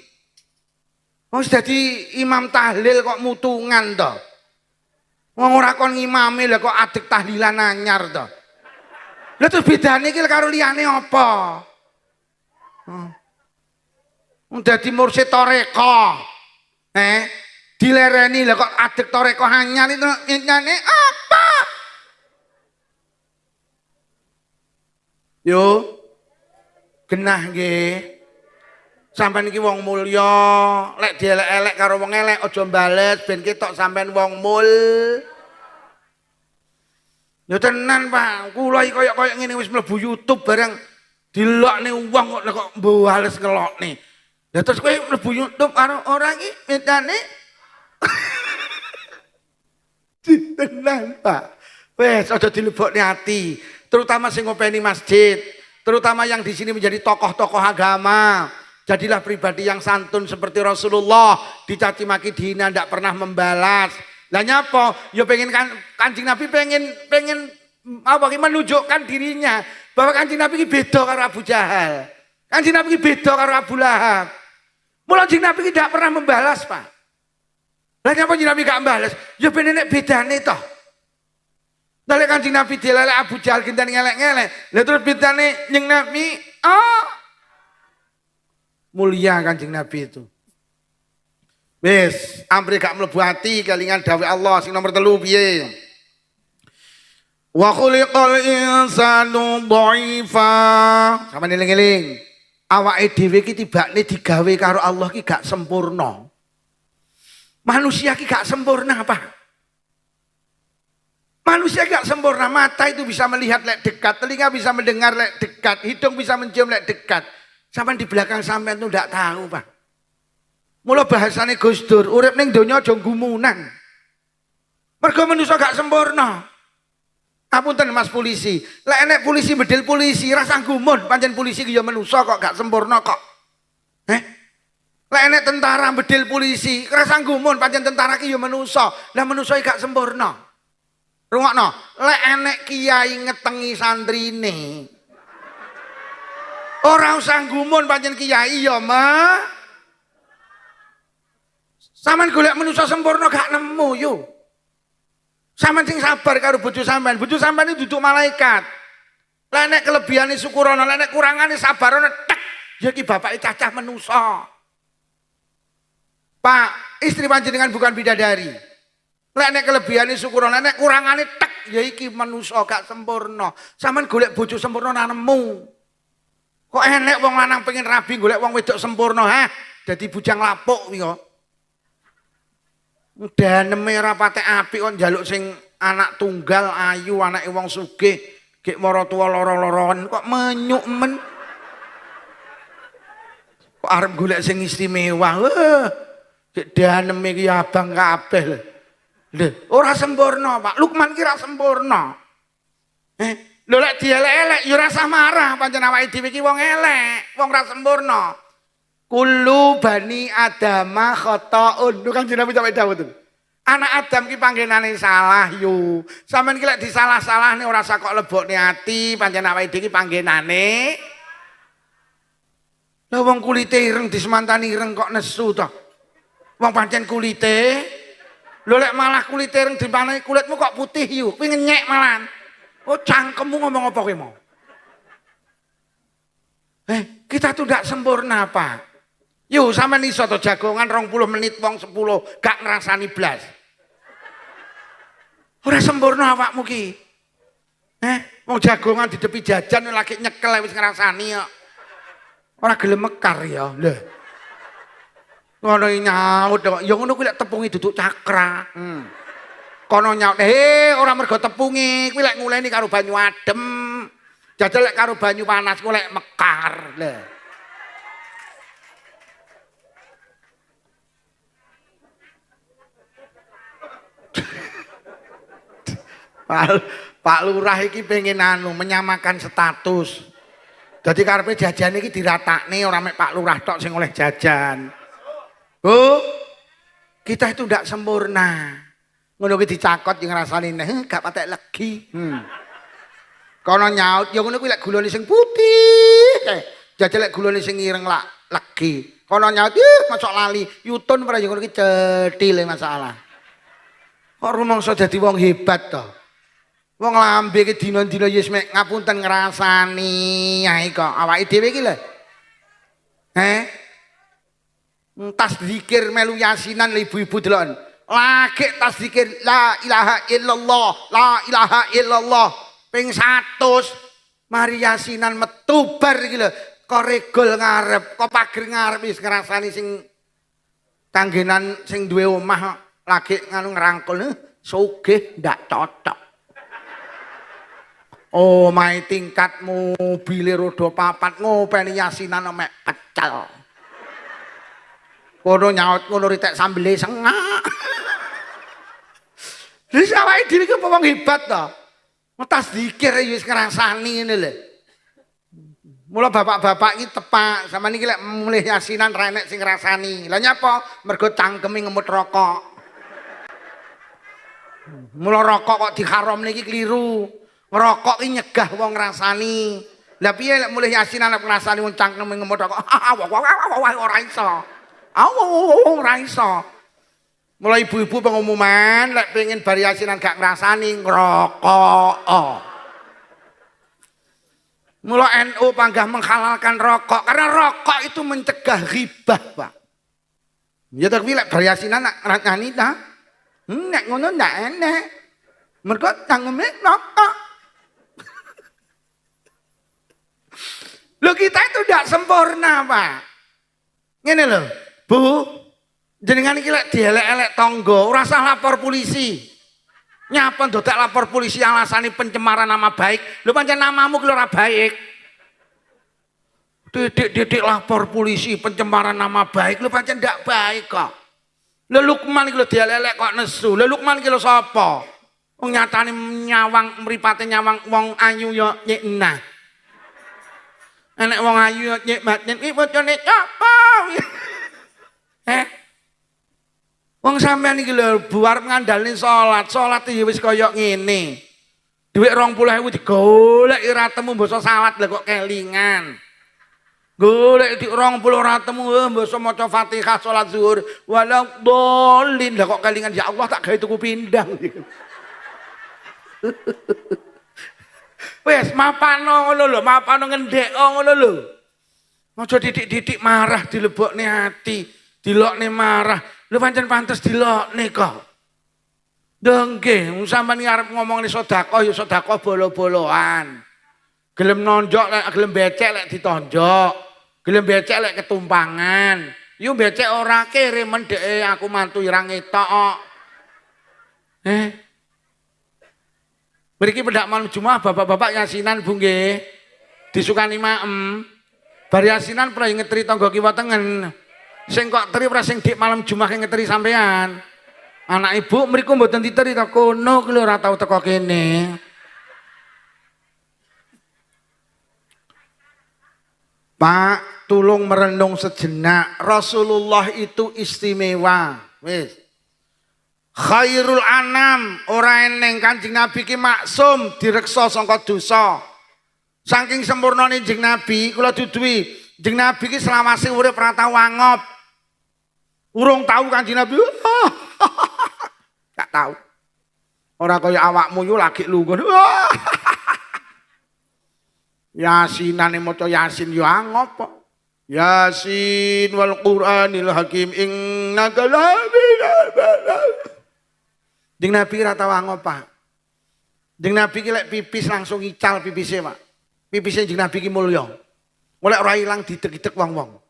Wis dadi imam tahlil kok mutungan to. Wong ora kon ngimami lho kok adek tahlilan anyar to. Lha terus bedane iki karo liyane apa? Dadi mursyid toreko. Dilereni lho kok adek toreko anyar itu nyane apa? Yo. Genah nggih. Sampeyan iki wong mulya, lek dielek-elek karo wong elek aja mbales ben ketok sampeyan wong mul. Ya tenan, Pak. Kula iki kaya ngene wis mlebu YouTube bareng dilokne wong kok mbales ngelokne. Lah terus kowe mlebu YouTube karo ora iki bedane Tenan, Pak. Wes aja dilebokne ati, terutama sing ngopeni masjid, terutama yang di sini menjadi tokoh-tokoh agama. Jadilah pribadi yang santun seperti Rasulullah, dicaci maki dihina ndak pernah membalas. Lah nyapa? Ya pengen Kanjeng Nabi pengen apa menunjukkan dirinya bahwa Kanjeng Nabi iki beda karo Abu Jahal. Kanjeng Nabi iki beda karo Abu Lahab. Mula Kanjeng Nabi iki ndak pernah membalas, Pak. Lah nyapa Kanjeng Nabi gak membalas? Ya ben nek bedane toh. Dalek Kanjeng Nabi dilelek Abu Jahal ginten ngelek-ngelek. Lah terus bedane nyeng Nabi, mulia Kanjeng Nabi itu. Wis, ampre gak mlebu ati kelingan dawuh Allah sing nomor 3 piye? Wa khuliqal insanu dhaifa. Sama eling-eling. Awake dhewe iki tibane digawe karo Allah ki gak sempurna. Manusia ki gak sempurna apa? Manusia gak sempurna, mata itu bisa melihat lek dekat, telinga bisa mendengar lek dekat, hidung bisa mencium lek dekat. Sampai di belakang sampean itu ndak tahu, Pak. Mula bahasane Gus Dur, urip ning donya aja gumunan. Mergo manusia gak sempurna. Apunten Mas polisi, lek enek polisi bedil polisi rasa gumun, pancen polisi ki ya manusia kok gak sempurna kok. Lek enek tentara bedil polisi, rasa gumun, pancen tentara ki ya manusia. Lah manusia gak sempurna. Rungokno, lek enek kiai ngetengi santrine. Ora usah gumun pancen kiai ya, Ma. Sampeyan golek manusa sempurna gak nemu yo. Sampeyan sing sabar karo bojo sampeyan. Bojo sampeyan iki duduk malaikat. Lek enek kelebihane syukurana, lek enek kurangane sabarana tek. Ya iki bapake cacah manusa. Pak, istri panjenengan bukan bidadari. Lek nek kelebihane syukurana, nek kurangane tek ya iki manusa gak sempurna. Sampeyan golek bojo sempurna nemu. Kok enek wong lanang pengen rabi golek wong wedok sempurna, ha? Dadi bujang lapuk kuwi kok. Daneme ora patek apik kok njaluk sing anak tunggal ayu, anake wong sugih, gek mara tuwa lara-laran kok menyuk men. Kok arep golek sing istimewa. Gek daneme iki abang kabeh lho. Lho, ora sempurna, Pak. Lukman ki ora sempurna. Lho lek dielek-elek ya ora usah marah, pancen awake dhewe iki wong elek, wong ora sempurna. Kullu bani adama khata'un. Lho kan jenenge sampe dawuh to. Anak Adam ki panggenane salah yo. Sampeyan ki lek disalah-salahne ora usah kok lebokne ati, pancen awake dhewe iki panggenane. Lah wong kulite ireng disemantani ireng kok nesu to. Wong pancen kulite lho lek malah kulit ireng dipanai kulitmu kok putih yuk, kuwi ngenyek malahan. Oh cangkemmu ngomong apa kowe mau? Kita tuh ndak sempurna, Pak. Yuk sampean iso to jagongan 20 menit wong 10 gak ngrasani blas. Ora sempurna awakmu ki. Wong jagongan didepi jajan lagi nyekel wis ngrasani kok. Ora gelem mekar ya. Lho. Ngono nyaut kok. Ya ngono kuwi lek tepungi duduk cakra. Kono nyaut, ora mergo tepungi, kuwi lek nguleni karo banyu adem. Jajal lek karo banyu panas kuwi lek mekar. Lah. Pak Lurah iki pengen menyamakan status. Jadi karepe jajan iki diratakne ora mek Pak Lurah tok sing oleh jajan. Bu, kita itu tidak sempurna. Ngono ki dicakot yang ngrasani gak patek legi. Kono nyaut ya ngono kuwi lek gulane sing putih. Jajal lek gulane sing ireng lak legi. Kono nyaut mosok lali, yutun ora ya ngono ki cethile masalah. Kok rumangsa dadi wong hebat to. Wong lambe ki dina-dina ya wis mek ngapunten ngrasani ae kok awake dhewe iki lho. Tas zikir melu yasinan ibu-ibu delon. Lagi tas zikir la ilaha illallah, la ilaha illallah. Ping 100 mari yasinan metu bar iki lho. Kok regol ngarep, kok pager ngarep wis ngrasani sing tanggenan sing duwe omah lagi nganu ngrangkul sugih ndak cocok. Oh, mai tingkat mobil roda 4 ngopeni yasinan mek pecel. Kono nyaut ngono ritek sambele sengak. Lha awake dhewe iki wong hebat to. Ngetas dikir ya wis ngrasani ngene lho. Mula bapak-bapak iki tepak, sampeyan iki lek mulih yasinan ra enek sing ngrasani. Lah nyapa? Mergo cangkeme ngemut rokok. Mula rokok kok diharamne iki kliru. Ngerokok iki nyegah wong ngrasani. Lah piye lek mulih yasinan nek ngrasani wong cangkeme ngemut rokok? Ora iso. Ora iso. Mula ibu-ibu pengumuman lek pengen bar yasinan gak ngrasani ngerokok. Mula NU panggah menghalalkan rokok karena rokok itu mencegah ghibah, Pak. Ya tapi lek bar yasinan nak ngrasani ta? Nek ngono ndak enek. Mergo cangkeme rokok. Loh kita itu tidak sempurna, Pak. Ngene lho, Bu. Jenengan iki lek dielek-elek tangga, ora usah lapor polisi. Nyapa ndodak lapor polisi alasane pencemaran nama baik. Lho pancen namamu ki ora baik. Didik lapor polisi pencemaran nama baik, lho pancen ndak baik kok. Lho Lukman iki lho dielek-elek kok nesu. Lho Lukman iki lho sapa? Wong nyatane nyawang mripate nyawang wong ayu ya nyekna. Enek wong ayu ya nyek batin iki bocone sapa? Wong sampean iki lho bu arep ngandalne salat ya wis kaya ngene. Dhuwit 20.000 digoleki ra temu basa salat lha kok kelingan. Golek di 20 ra temu basa maca Fatihah salat zuhur walau dolin lha kok kelingan ya Allah tak gawe tuku pindang. Wes mapano ngono lho, mapano ngendhek ngono lho. Aja didik-didik marah dilebokne ati, dilokne marah. Lho pancen pantes dilokne kok. Nggih, sampeyan arep ngomongne sedekah ya sedekah bolo-boloan. Gelem nonjok lek gelem becek lek ditonjok. Gelem becek lek ketumpangan. Yo becek ora kere mendheke aku mantu irang etok kok. Mriki pendak malam Jumat bapak-bapak yasinan Bu nggih. Disukani maem. Bar yasinan pra ngetri tangga kiwa tengen. Sing kok teri ora sing dik malam Jumat ngetri sampean. Anak ibu mriku mboten diteri ta kono ki lho ora tau teko kene. Pak, tulung merenung sejenak. Rasulullah itu istimewa. Wis. Khairul anam, ora eneng Kanjeng Nabi ki maksum direksa sangka dosa. Saking sempurnane Kanjeng Nabi, kula duduhi, Kanjeng Nabi ki selawase urip ora tau angop. Urung tau Kanjeng Nabi. Gak tau. Ora kaya awakmu yo lagi lunga. Yasinane maca Yasin yo angop. Yasin wal Qur'anil Hakim innaka laminal Kanjeng Nabi ora tau angop, Pak. Kanjeng Nabi ki lek pipis langsung ical pipise, Pak. Pipise Kanjeng Nabi ki mulya. Oleh ora ilang didek-didek wong-wong.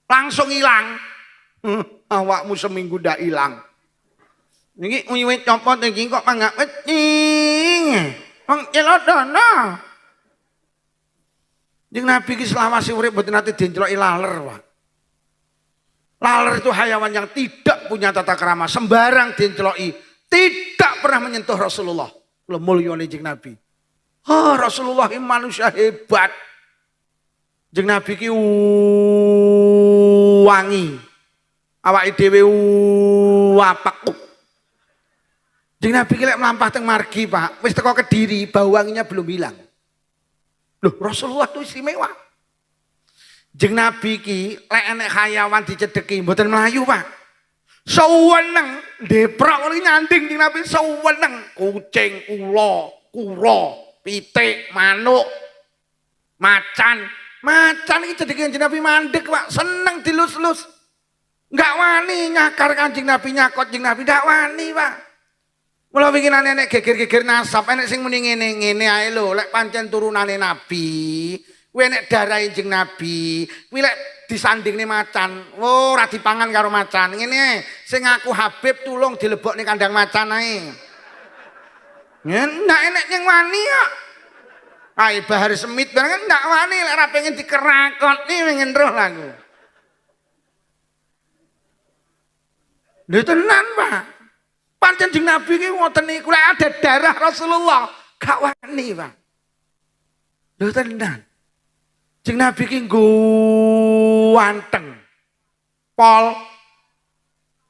Langsung ilang. Awakmu seminggu ndak ilang. Niki wiwit copot iki kok manggak wecing. Wong celodana. Kanjeng Nabi ki selawase urip mboten nate dienceloki laler, Pak. Laler itu hayawan yang tidak punya tata krama, sembarang dienceloki. Tidak pernah menyentuh Rasulullah. Lho mulyane Kanjeng Nabi. Rasulullah ini manusia hebat. Kanjeng Nabi ki wangi. Awake dhewe wapak. Kanjeng Nabi ki lek mlampah teng margi, Pak, wis teko Kediri, bau wanginya belum hilang. Loh, Rasulullah itu istimewa. Kanjeng Nabi ki lek enek hayawan dicedheki mboten mlayu, Pak. Seweneng deprok iki nyanding Kanjeng Nabi seweneng kucing, ula, kura, pitik, manuk, macan. Macan iki cedheke Kanjeng Nabi mandek, Pak, seneng dilus-lus. Enggak wani nyakar Kanjeng Nabi nyakot Kanjeng Nabi ndak wani, Pak. Mula winginane nek geger-geger nasab enek sing muni ngene-ngene ae lho, lek pancen turunane Nabi, kuwi nek darahe Kanjeng Nabi, kuwi lek disandingne macan, ora dipangan karo macan. Ngene, sing aku Habib tulung dilebokne kandang macan ae. Ndak enek sing wani kok. Ae Bahar Semit bareng ndak wani lek ora pengen dikerakoni pengen roh aku. Lho tenan, Pak. Pancen Kanjeng Nabi ki ngoten niku lek ada darah Rasulullah gak wani, Pak. Lho tenan. Kanjeng Nabi ki ganteng. Pol.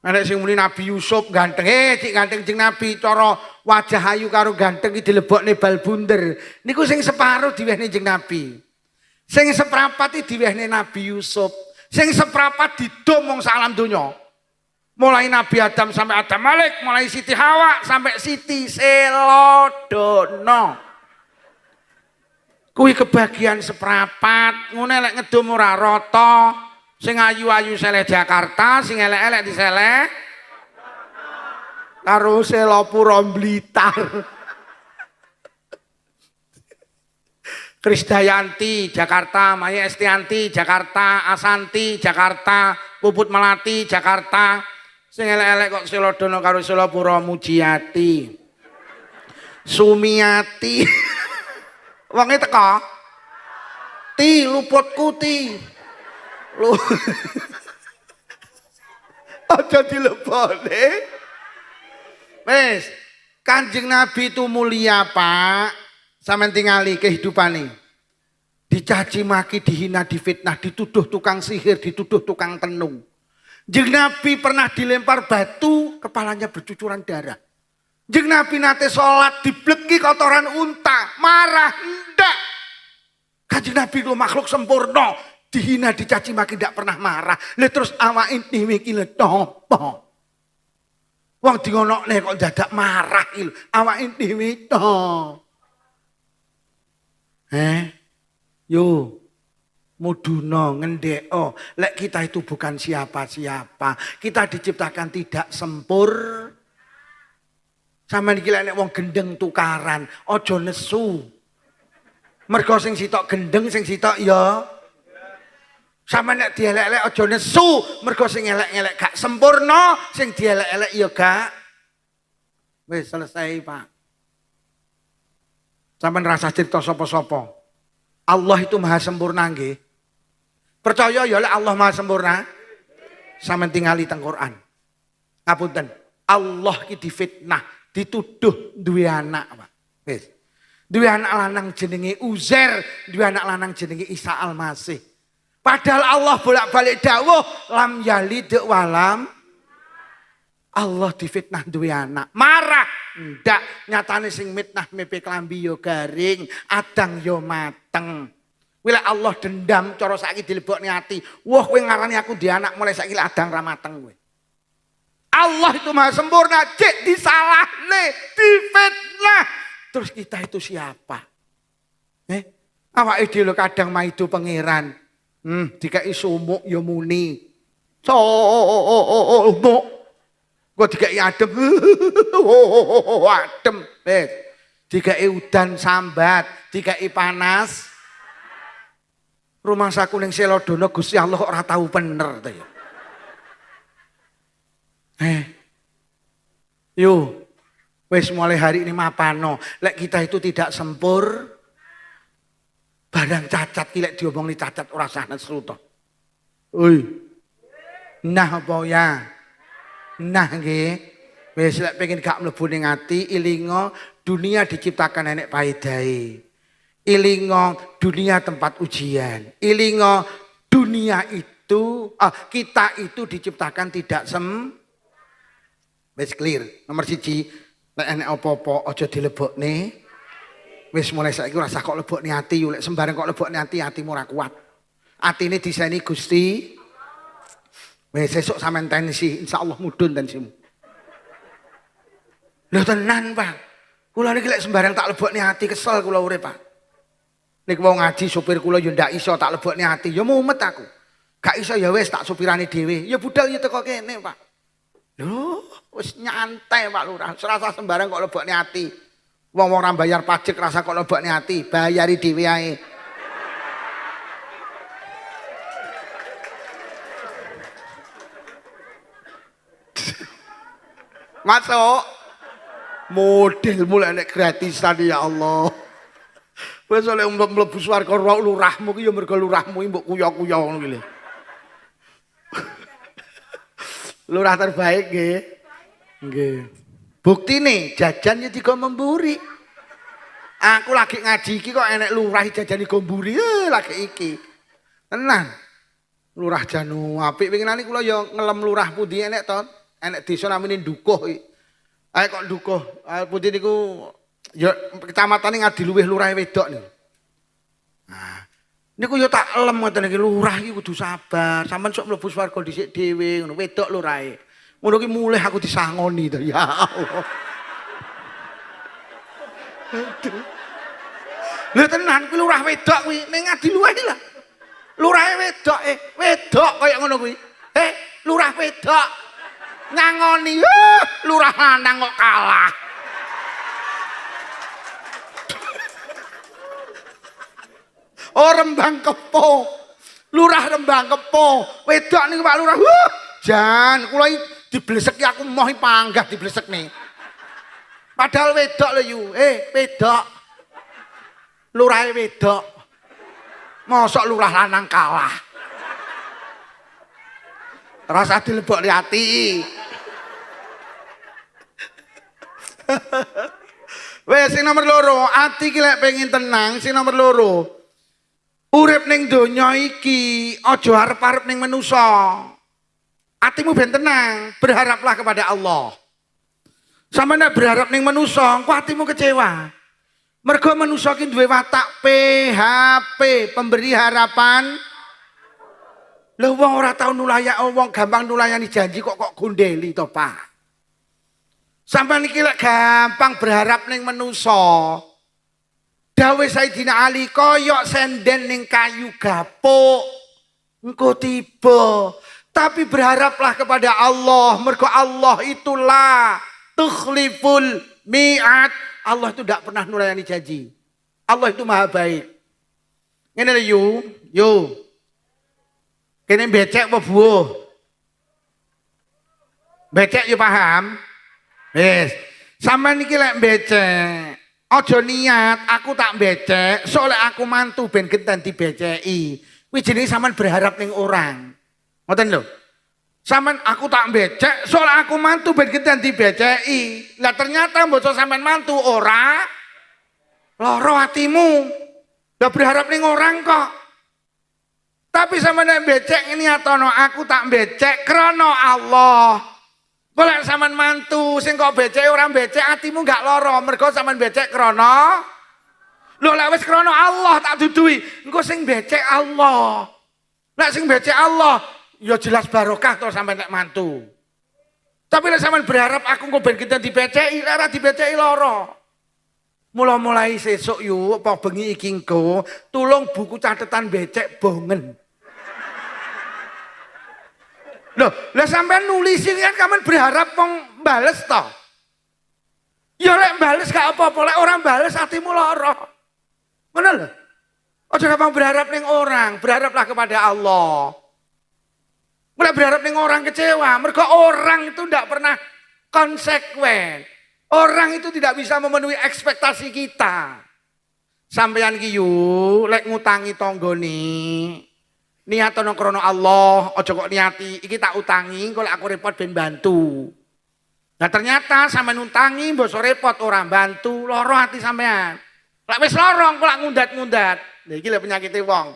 Nek sing muni Nabi Yusuf ganteng, cik ganteng Kanjeng Nabi cara wajah ayu karo ganteng iki dilebokne bal bunder. Niku sing separuh diwehne Kanjeng Nabi. Sing seprapat iki diwehne Nabi Yusuf. Sing seprapat didomong salam donya. Mulai Nabi Adam sampai Adam Malik, mulai Siti Hawa sampai Siti Selodono. Kuwi kebagian seprapat, ngene lek ngedum ora rata. Sing ayu-ayu seleh Jakarta, sing elek-elek diseleh karo Selopuro Blitar. Krisdayanti Jakarta, Maya Estianti Jakarta, Asanti Jakarta, Puput Melati Jakarta. Sing elek-elek kok Selodono karo Selopuro Mujiati. Sumiati. Wonge teko. Ti luputku ti. Lu. Aja dilebone. Wes, Kanjeng Nabi itu mulia, Pak. Sampeyan tingali kehidupane. Dicaci maki, dihina, difitnah, dituduh tukang sihir, dituduh tukang tenung. Kanjeng Nabi pernah dilempar batu, kepalanya bercucuran darah. Kanjeng Nabi nate sholat dibleki kotoran unta, marah ndak. Kanjeng Nabi itu makhluk sempurna. Dihina, dicaci maki tidak pernah marah. Lah terus awake dhewe iki lho topo. Wong dingonokne kok dadak marah iki lho. Awake dhewe to. Yo. Muduna ngendheko. Lek kita itu bukan siapa-siapa. Kita diciptakan tidak sempur. Sampeyan iki lek wong gendeng tukaran, aja nesu. Mergo sing sitok gendeng, sing sitok ya sama nek dielek-elek aja nesu, mergo sing elek-elek gak sempurna, sing dielek-elek ya gak. Wis selesai, Pak. Sampeyan rasa cerita sapa-sapa. Allah itu maha sempurna nggih. Percaya ya lek Allah maha sempurna. Sampeyan tingali teng Quran. Ngapunten. Allah ki difitnah, dituduh duwe anak, Pak. Wis. Duwe anak lanang jenenge Uzair, duwe anak lanang jenenge Isa Al-Masih. Padahal Allah bolak-balik dawuh lam yalid walam. Allah difitnah duwe anak. Marah. Ndak, nyatane sing mitnah mepe klambi yo garing, adang yo mateng. Wila Allah dendam cara saiki dilebokne ati. Wah kowe ngarani aku di anak mulai saiki adang ra mateng kowe. Allah itu maha sempurna, cek disalahne, difitnah. Terus kita itu siapa? Awake dhewe kadang maido pangeran. Dikai sumuk ya muni. Sumuk. Kok dikai adem. Adem. Dikai udan sambat, dikai panas. Rumah saku ning Selodono Gusti Allah ora tahu bener to ya. Yo. Wis mulai hari ini mapano. Lek kita itu tidak sempur. Barang cacat kilek diomongni cacat ora sah nesu to. Oi. Nah apa ya? Nah nggih. Wis lek pengen gak mlebu ning ati ilinga dunia diciptakan enek paedahe. Ilinga dunia tempat ujian. Ilinga dunia itu kita itu diciptakan tidak wis clear. Nomor 1 lek enek apa-apa aja dilebokne. Wis mulai saiki ora usah kok lebokne ati, lek sembarang kok lebokne ati atimu ora kuat. Atine diseni Gusti. Wis sesuk sampean tensi, insyaallah mudhun tensimu. Lho tenan, Pak. Kula niki lek sembarang tak lebokne ati kesel kula urip, Pak. Nek wong ngaji sopir kula yo ndak iso tak lebokne ati, yo mumet aku. Gak iso ya wis tak sopirane dhewe. Ya budal yo teko kene, Pak. Lho, wis nyantai Pak Lurah, serasa sembarang kok lebokne ati. Wong-wong ora bayar pajak rasa kok lebokne ati, bayari dhewe ae. Masuk. Model mulai nek gratisan ya Allah. Wis oleh mlebu swarga lurahmu ki ya mergo lurahmu mbok kuyo-kuyo ngono ki lho. Lurah terbaik nggih. Nggih. Buktine jajan ya digo memburi. Aku lagi ngaji iki kok enek lurah jajan digo mburi lagi iki. Tenan. Lurah Janu apik winginane kula ya ngelem lurah pundi enek to. Enek desa namine Dukuh iki. Ae kok Dukuh. Pundi niku ya kecamatane Ngadiluwih lurah wedok niku. Nah, niku yo tak elem ngoten iki lurah iki kudu sabar. Sampeyan sok mlebu swarga dhisik dhewe ngono wedok lurahe. Ngono ki mulih aku disangoni to ya Allah. Lha tenan kuwi lurah wedok kuwi ning Ngadiluwih lho. Lurahe wedok kaya ngono kuwi. Lurah wedok. Ngangoni lurah lanang kok kalah. Oh Rembang Kepo. Lurah Rembang Kepo. Wedok niku Pak Lurah. Jan, kula dibleseki aku moh panggah diblesekne. Padahal wedok lho yu. Wedok. Lurahe wedok. Mosok lurah lanang kalah. Rasa dilebok di hati. Wes sing nomor loro, ati ki lek pengen tenang, sing nomor loro. Urip ning donya iki aja arep-arep ning manusa. Atimu ben tenang, berharaplah kepada Allah. Sampe nek berharap ning manusa, engko atimu kecewa. Mergo manusa ki duwe watak PHP, pemberi harapan. Lho wong ora tau nulayak, wong gampang nulayani janji kok gondeli to, Pak. Sampeyan iki lek gampang berharap ning manusa. Dawe Sayyidina Ali koyok senden ning kayu gapuk. Engko tiba. Tapi berharaplah kepada Allah. Mergo Allah itulah tukhliful mi'ad. Allah itu tidak pernah nulayani janji. Allah itu maha baik. Ngene lho yo. Kene becek apa buah? Becek yo paham? Wis. Sampeyan iki lek becek, aja niat aku tak becek, soalnya aku mantu ben genten dibeceki. Kuwi jenenge sampean berharap ning orang. Ngoten lho. Sampeyan aku tak becek, soalnya aku mantu ben genten dibeceki. Lah ternyata mbok sampean mantu ora lara atimu. Lah berharap ning orang kok. Tapi sampeyan becek niatono aku tak becek krana Allah. Golek sampean mantu sing kok becek ora becek atimu gak lara mergo sampean becek krana lho lek wis krana Allah tak duduhi engko sing becek Allah. Nek sing becek Allah ya jelas barokah to sampean nek mantu. Tapi nek sampean berharap aku engko ben kita dibeceki ora dibeceki lara. Mula-mulai sesuk yuk apa bengi iki engko tulung buku catatan becek bongen. Loh, lah sampean nulisin kan kamen berharap wong bales to. Ya lek bales gak apa-apa, lek orang bales atimu lara. Ngono lho. Aja gampang berharap ning orang, berharaplah kepada Allah. Mulai berharap ning orang kecewa, mergo orang itu ndak pernah konsekuen. Orang itu tidak bisa memenuhi ekspektasi kita. Sampeyan ki yu lek ngutangi tanggane niatono krono Allah, aja kok niati iki tak utangi kalau aku repot ben bantu. Nah ternyata sampean utangi mbok repot ora bantu, lara ati sampean. Lek wis lara kok lak ngundat-ngundat. Lha iki lho penyakite wong.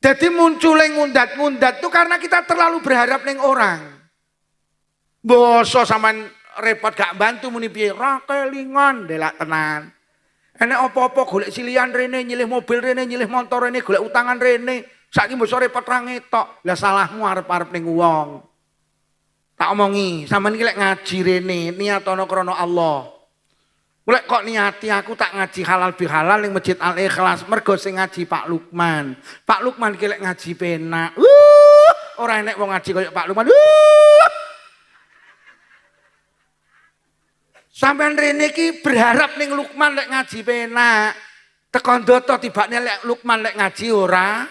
Jadi muncule ngundat-ngundat itu karena kita terlalu berharap ning orang. Boso sampean repot gak bantu muni piye? Ra kelingan delak tenan. Enek apa-apa golek silian rene, nyilih mobil rene, nyilih motor rene, golek utangan rene. Saiki mbok repot ra ngetok. Lah salahmu arep-arep ning wong. Tak omongi, sampean iki lek ngaji rene niatono krana Allah. Lek kok niati aku tak ngaji halal bihalal ning Masjid Al Ikhlas, mergo sing ngaji Pak Lukman. Pak Lukman iki lek ngaji penak. Ora enek wong ngaji kaya Pak Lukman. Sampean rene iki berharap ning Lukman lek ngaji penak. Tekan doto tibane lek Lukman lek ngaji ora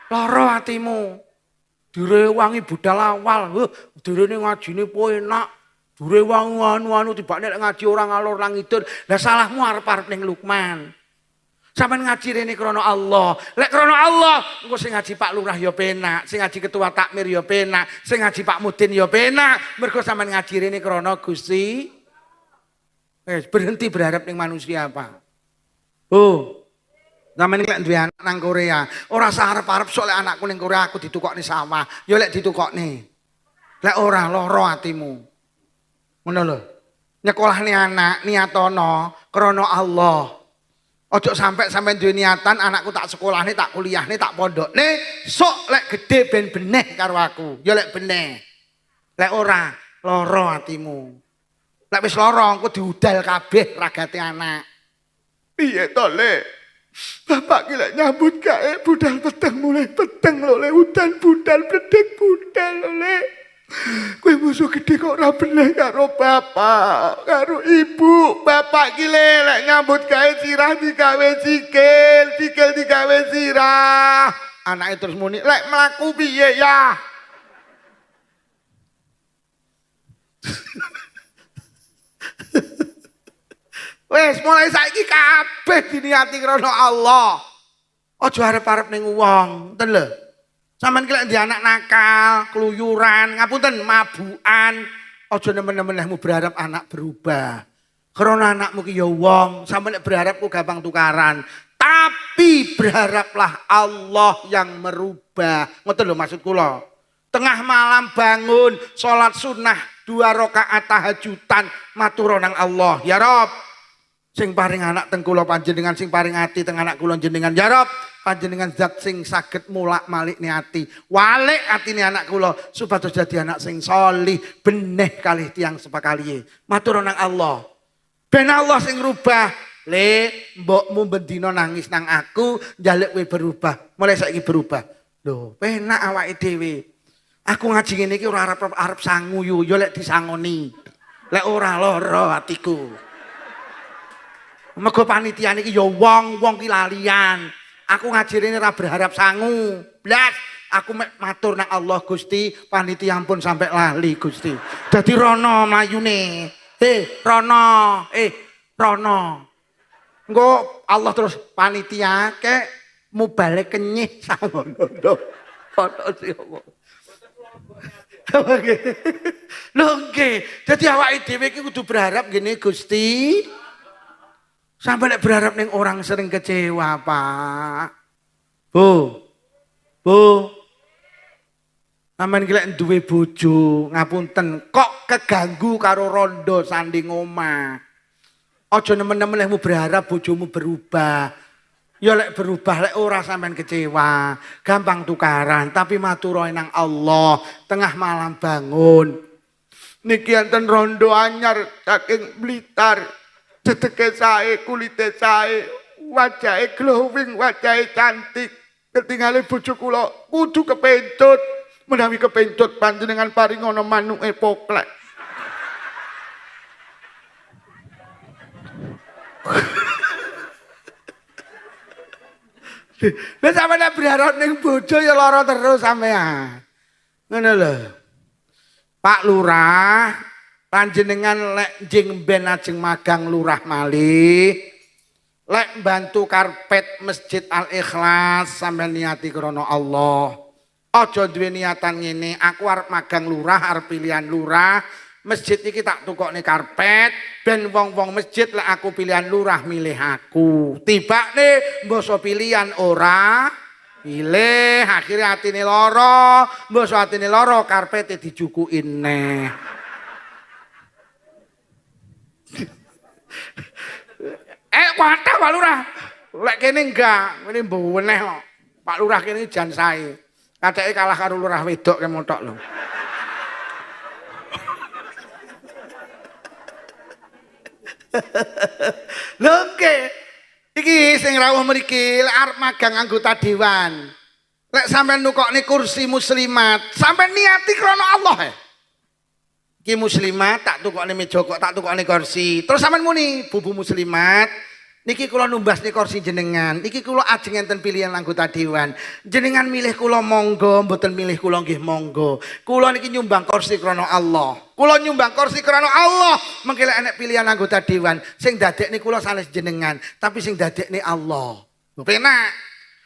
lara atimu. Direwangi budal awal. Direne ngajine enak. Direwangi anu-anu tibane lek ngaji ora ngalor ngidul. Lah salahmu arep-arep ning Lukman. Sampeyan ngaji rene krana Allah. Lek krana Allah, engko sing ngaji Pak Lurah ya penak, sing ngaji Ketua Takmir ya penak, sing ngaji Pak Mudin ya penak. Mergo sampeyan ngaji rene krana Gusti Berhenti berharap ning manusia, Pak. Oh. Zaman ini lek duwe anak nang Korea, ora usah arep-arep sok lek anakku ning Korea aku ditukokne sawah, ya lek ditukokne. Lek ora lara atimu. Ngono lho. Nyekolahne anak niatono krana Allah. Ojo sampai duwe niatan anakku tak sekolahne, tak kuliahne, tak pondokne, sok lek gede ben beneh karo aku. Ya lek beneh. Lek ora lara atimu. Lek wis lara engko diudal kabeh ragate anak. Piye to, Lek? Bapak ki lek nyambut gawe budal peteng mulai peteng lho, Lek. Udan budal bledek budal lho, Lek. Kowe musuh gede kok ora bener karo bapak, karo ibu. Bapak ki lek nyambut gawe sirah digawe sikil, sikil digawe sirah. Anake terus muni, "Lek mlaku piye ya?" Wes mulai saiki kabeh diniati krana Allah. Aja arep-arep ning wong, ngoten lho. Sampeyan ki lek ndek anak nakal, keluyuran, ngapunten mabukan, aja nemen-nemenmu berharap anak berubah. Krana anakmu ki ya wong, sampeyan nek berharap ku gampang tukaran. Tapi berharaplah Allah yang merubah. Ngoten lho maksud kula. Tengah malam bangun, sholat sunnah 2 rakaat tahajudan, matur nang Allah. Ya Rob, sing paring anak teng kula panjenengan, sing paring ati teng anak kula jenengan. Ya Rob, panjenengan zat sing saged mulak-malik ni ati. Walik atine anak kula supados dadi anak sing solih, beneh kalih tiyang sepakalihe. Matur nang Allah. Ben Allah sing rubah. Le, mbokmu bendina nangis nang aku, njaluk kowe berubah. Mulai saiki berubah. Lho, penak awake dhewe. Aku ngaji ngene iki ora arep sangu yo, yo lek disangoni. Lek ora lara atiku. Mergo panitia niki ya wong ki lalian. Aku ngaji rene ora berharap sangu. Blas, aku matur nang Allah Gusti, panitia ampun sampai lali Gusti. Dadi rono mlayune. Rono. Engko Allah terus panitia kek mubalik kenyih samono. Foto sih apa. Lho nggih. Dadi awake dhewe iki kudu berharap ngene Gusti. Sampai nek berharap ning orang sering kecewa, Pak. Bu. Sampeyan iki lek duwe bojo, ngapunten, kok keganggu karo rondo sanding omah. Aja nemen-nemen lekmu berharap bojomu berubah. Ya lek berubah, lek ora sampean kecewa, gampang tukaran, tapi matur nang Allah, tengah malam bangun. Niki enten rondo anyar saking Blitar. Cedeke sae, kulite sae, wajahe glowing, wajahe cantik. Ketingale bojo kula kudu kepencut. Menawi kepencut panjenengan paringono manuke poklek. Lah sampeyan berharap ning bojo ya lara terus sampean. Ngono lho. Pak Lurah, panjenengan lek jeng ben ajeng magang lurah malih. Lek bantu karpet Masjid Al Ikhlas sampeyan niati krana Allah. Aja duwe niatan ngene, aku arep magang lurah, arep pilihan lurah. Masjid iki tak tukokne karpet, ben wong-wong masjid lek aku pilihan lurah milih aku. Tibane mbasa pilihan ora pilih, akhirnya atine lara, mbasa atine lara karpete dijukukin neh. Kuatah Pak Lurah. Lek kene enggak, kene mbeneh kok. Pak Lurah kene jan sae. Kadeke kalah karo lurah wedok ke motok lho. Lho nggih. Iki sing rawuh mriki lek arep magang anggota dewan. Lek sampean nukokne kursi muslimat, sampean niati krana Allah ya. Iki muslimat tak tukokne meja kok tak tukokne kursi. Terus sampean muni, "Bubu muslimat, niki kula numbasne kursi jenengan. Niki kula ajeng enten pilihan anggota dewan. Jenengan milih kula monggo, mboten milih kula nggih monggo. Kula niki nyumbang kursi krana Allah. Kula nyumbang kursi krana Allah. Mengki lek enek pilihan anggota dewan, sing dadekne kula sanes jenengan, tapi sing dadekne Allah." Lho penak.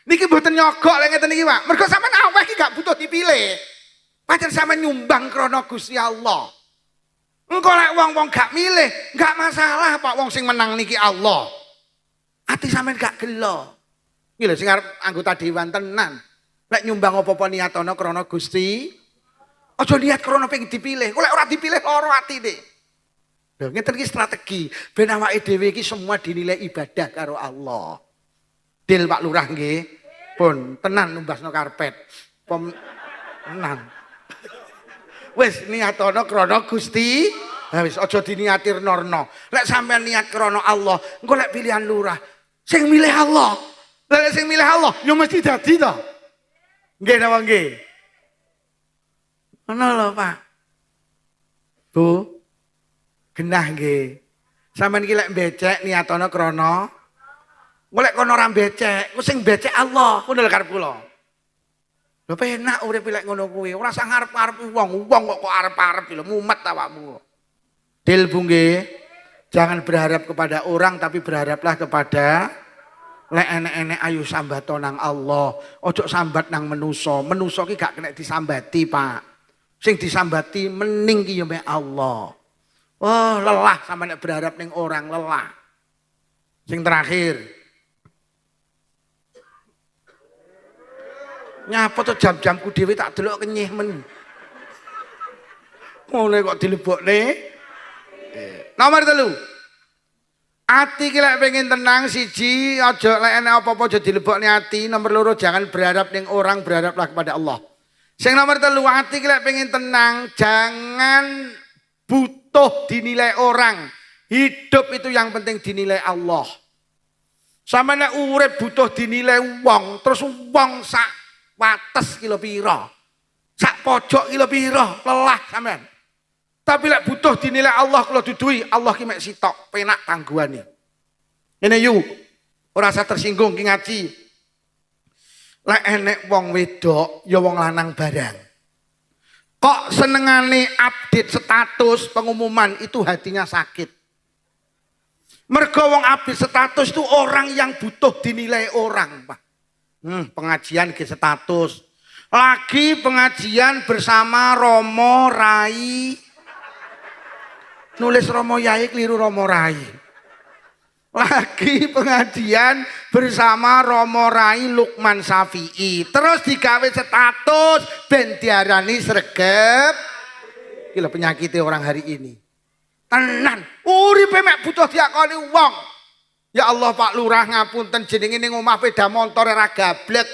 Niki mboten nyogok lek ngeten iki, Pak. Mergo sampean aweh iki gak butuh dipilih. Pancen sampean nyumbang krana Gusti Allah. Engko lek wong-wong gak milih, gak masalah Pak wong sing menang niki Allah. Ati sampean gak gelo. Iki lho sing arep anggota dewan tenan. Lek nyumbang apa-apa niatono krana Gusti, aja niat krana pengen dipilih. Kok lek ora dipilih lara atine. Lho ngeten iki strategi ben awake dhewe iki semua dinilai ibadah karo Allah. Dil Pak Lurah nggih. Pun tenan numbasno karpet. Tenan. Wis niatono krana Gusti, ha wis aja diniati norno. Lek sampean niat krana Allah, engko lek pilihan lurah, sing milih Allah. Lek sing milih Allah, yo mesti dadi to. Nggih napa nggih? Ngono lho, Pak. Bu. Genah nggih. Sampeyan iki lek becek niatono krana golek kono ora becek, ku sing becek Allah, ngono lho karep kula. Lho penak urip lek ngono kuwi, ora usah ngarep-arep wong kok arep-arep lho mumet awakmu. Dil Bu nggih, jangan berharap kepada orang tapi berharaplah kepada lek enek-enek ayu sambat nang Allah, ojo sambat nang menusa. Menusa ki gak kena disambati, Pak. Sing disambati mening ki ya mek Allah. Oh, lelah sama nek berharap ning orang, lelah. Sing terakhir. Nyapa to jam-jamku dhewe tak delok kenyih men. Ngene kok dilebokne. Nomor 3. Ati ki lek pengen tenang siji, aja lek enek apa-apa aja dilebokne ati. Nomor 2 jangan berharap ning orang, berharaplah kepada Allah. Sing nomor 3 ati ki lek pengen tenang, jangan butuh dinilai orang. Hidup itu yang penting dinilai Allah. Sama nek urip butuh dinilai wong, terus wong sak wates kilo pira. Sak pojok kilo pira, lelah sampean. Tapi lek butuh dinilai Allah kalau dudui, Allah ki mek sitok, penak tangguhane. Ngene yu, ora usah tersinggung ki ngaji. Lek enek wong wedok, ya wong lanang barang. Kok senengane update status pengumuman itu hatinya sakit. Mergo wong update status itu orang yang butuh dinilai orang, Pak. Pengajian ke status. Lagi pengajian bersama Romo Rai. Nulis Romo Yai keliru Romo Rai. Lagi pengajian bersama Romo Rai Lukman Safi'i. Terus digawe status ben diarani sregep. Iki lho penyakitnya orang hari ini. Tenan, uripe mek butuh diakoni wong. Ya Allah Pak Lurah ngapunten jenenge ning omah peda motor ora gablek.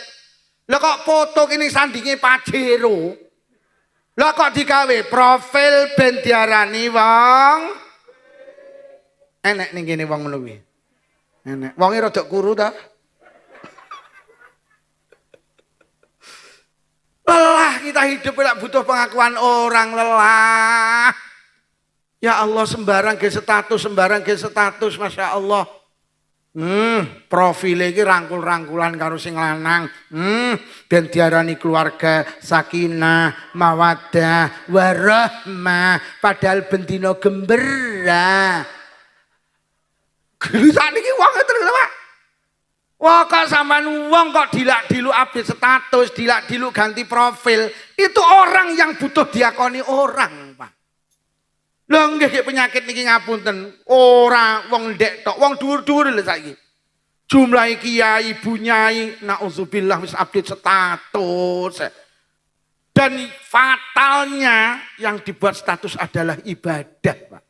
Lah kok foto kene sandinge Pajero. Lah kok digawe profil ben diarani wong. Enek ning kene wong ngono kuwi. Enek. Wonge rada kuru ta? Lelah kita hidup tidak butuh pengakuan orang, lelah. Ya Allah sembarang ge status, Masya Allah. Profile iki rangkul-rangkulan karo sing lanang. Ben diarani keluarga sakinah, mawaddah, warahmah, padahal bendina gembira. Gelisane iki wong ngeten lho, Pak. Wah kok sampean wong kok dilak-diluk update status, dilak-diluk ganti profil, itu orang yang butuh diakoni orang, Pak. Lha nggih penyakit niki ngapunten, ora wong ndek tok, wong dhuwur-dhuwur lho saiki. Jumlah kiai, ibu nyai, nauzubillah wis update status. Dan fatalnya yang dibuat status adalah ibadah, Pak.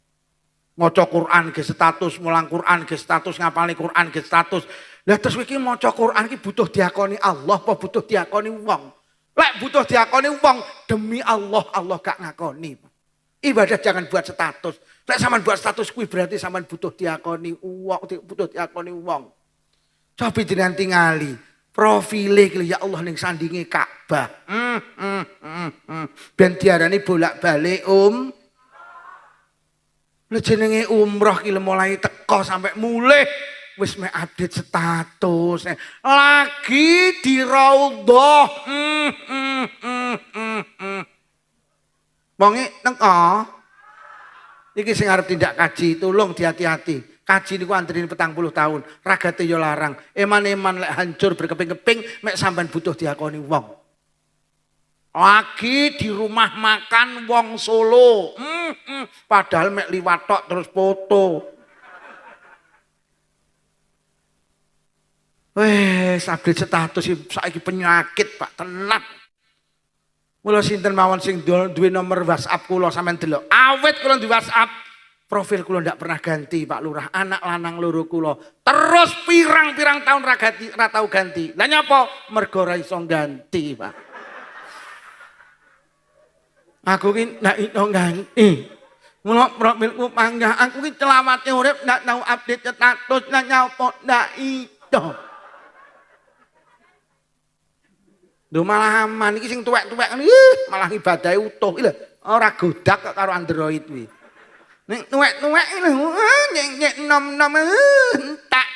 Maca Quran ke status, mulang Quran ke status, ngapalin Quran ke status. Lah terus iki maca Quran iki butuh diakoni Allah apa butuh diakoni wong? Lek butuh diakoni wong, demi Allah, Allah gak ngakoni, Pak. Ibadah jangan buat status. Lek sampean buat status kuwi berarti sampean butuh diakoni wong, butuh diakoni wong. Coba jenengan tingali profile iki ya Allah ning sandinge Ka'bah. Ben diarani bolak-balik Lah jenenge umroh ki mulai teko sampai mulih wis mek update status. Lagi di raudhah. Wonge teko. Iki sing arep tindak kaji, tolong hati-hati. Kaji niku antrine 40 tahun, ragate yo larang. Eman-eman lek hancur berkeping-keping mek sampean butuh diakoni wong. Lagi di rumah makan wong Solo. Padahal mek liwat tok terus foto. Wes update status saiki penyakit Pak tenan. Mula sinten mawon sing duwe nomor WhatsApp kula sampean delok. Awet kula di WhatsApp profil kula ndak pernah ganti Pak Lurah. Anak lanang loro kula terus pirang-pirang tahun ra tau ganti. Lah nyapa? Mergo ra iso ganti, Pak. Aku ki ndak iso ganti. Mula profilku panggah aku ki celawate urip ndak tau update status lah nyapa ndak iso. Lho malah aman iki sing tuwek-tuwek malah ibadahe utuh lho ora godak karo Android kuwi. Nek tuwek-tuwek lho nyek nom-nom entak.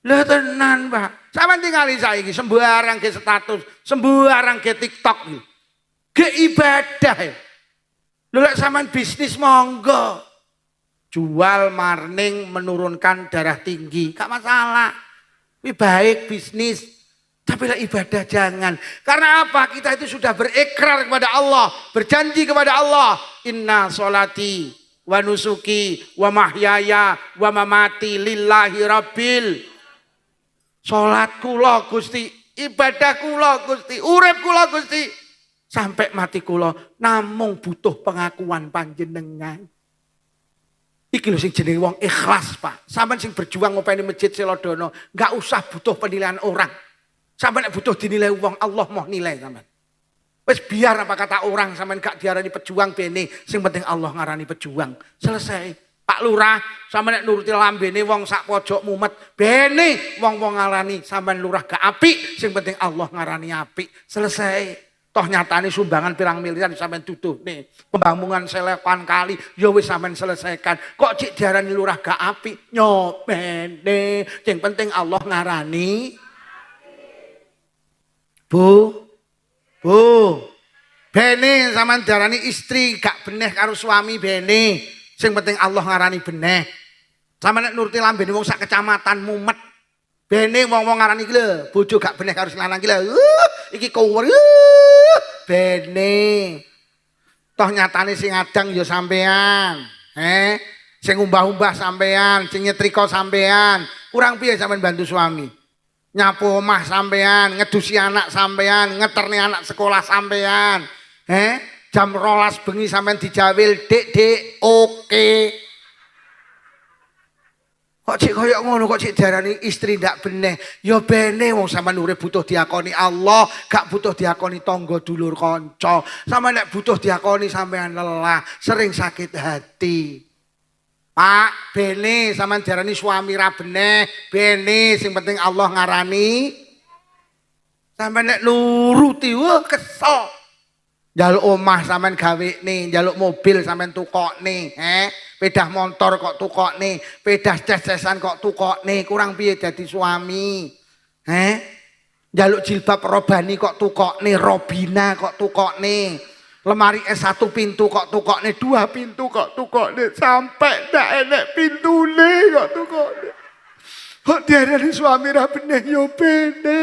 Lho tenan, Pak. Sampeyan tingali saiki sembarang ge status, sembarang ge TikTok iki. Ge ibadah. Lho lek sampean bisnis monggo. Jual marning menurunkan darah tinggi, gak masalah. Kuwi baik bisnis. Tapi lah ibadah jangan. Karena apa? Kita itu sudah berikrar kepada Allah. Berjanji kepada Allah. Inna sholati wa nusuki wa mahyaya wa mamati lillahi rabbil. Sholat kula Gusti. Ibadah kula Gusti. Urip kula Gusti. Sampai mati kula. Namung butuh pengakuan panjenengan. Iki lho sing jenenge wong ikhlas Pak. Sampeyan sing berjuang ngopeni masjid Selodono. Gak usah butuh penilaian orang. Sampai nek butuh dinilai uang Allah mau nilai sampean. Wes biar apa kata orang sampean gak diarani pejuang bene, sing penting Allah ngarani pejuang. Selesai. Pak Lurah sampean nek nuruti lambene wong sak pojok mumet, bene wong-wong ngarani sampean lurah gak apik, sing penting Allah ngarani apik. Selesai. Toh nyatane sumbangan pirang miliar sampean tutup nih. Pembangunan selepan kali ya wis sampean selesaikan. Kok cik diarani lurah gak apik? Nyopene. Sing penting Allah ngarani Bu, bene sampean diarani istri gak beneh karo suami bene. Sing penting Allah ngarani beneh. Sampeyan nek nuruti lambene wong sak kecamatan mumet. Bene wong-wong ngarani iki lho, bojo gak beneh karo lanang iki lho. Iki kuwer. Bene. Toh nyatane sing adang ya sampean. Sing umbah-umbah sampean, sing nyetrika sampean. Kurang piye sampean bantu suami? Nyapu omah sampean, ngedusi anak sampean, ngeterni anak sekolah sampean. Jam 12 bengi sampean dijawil, Dek, oke. Kok cik koyok ngono, kok cik diarani istri ndak beneh. Ya bene wong sampean urip butuh diakoni Allah, gak butuh diakoni tangga dulur kanca. Sampeyan nek butuh diakoni sampean lelah, sering sakit hati. Pak, bene sampean diarani suami ra beneh, bene sing penting Allah ngarani. Sampeyan nek nuruti wah kesel. Njaluk omah sampean gawekne, njaluk mobil sampean tukokne, pedah motor kok tukokne, pedah ces-cesan kok tukokne, kurang piye dadi suami. Njaluk jilbab robani kok tukokne, robina kok tukokne. Lemari S1 pintu kok tukokne, 2 pintu kok tukokne, sampai ndak enek pintune kok tukokne. Kok diarani suami ra beneh yo bene.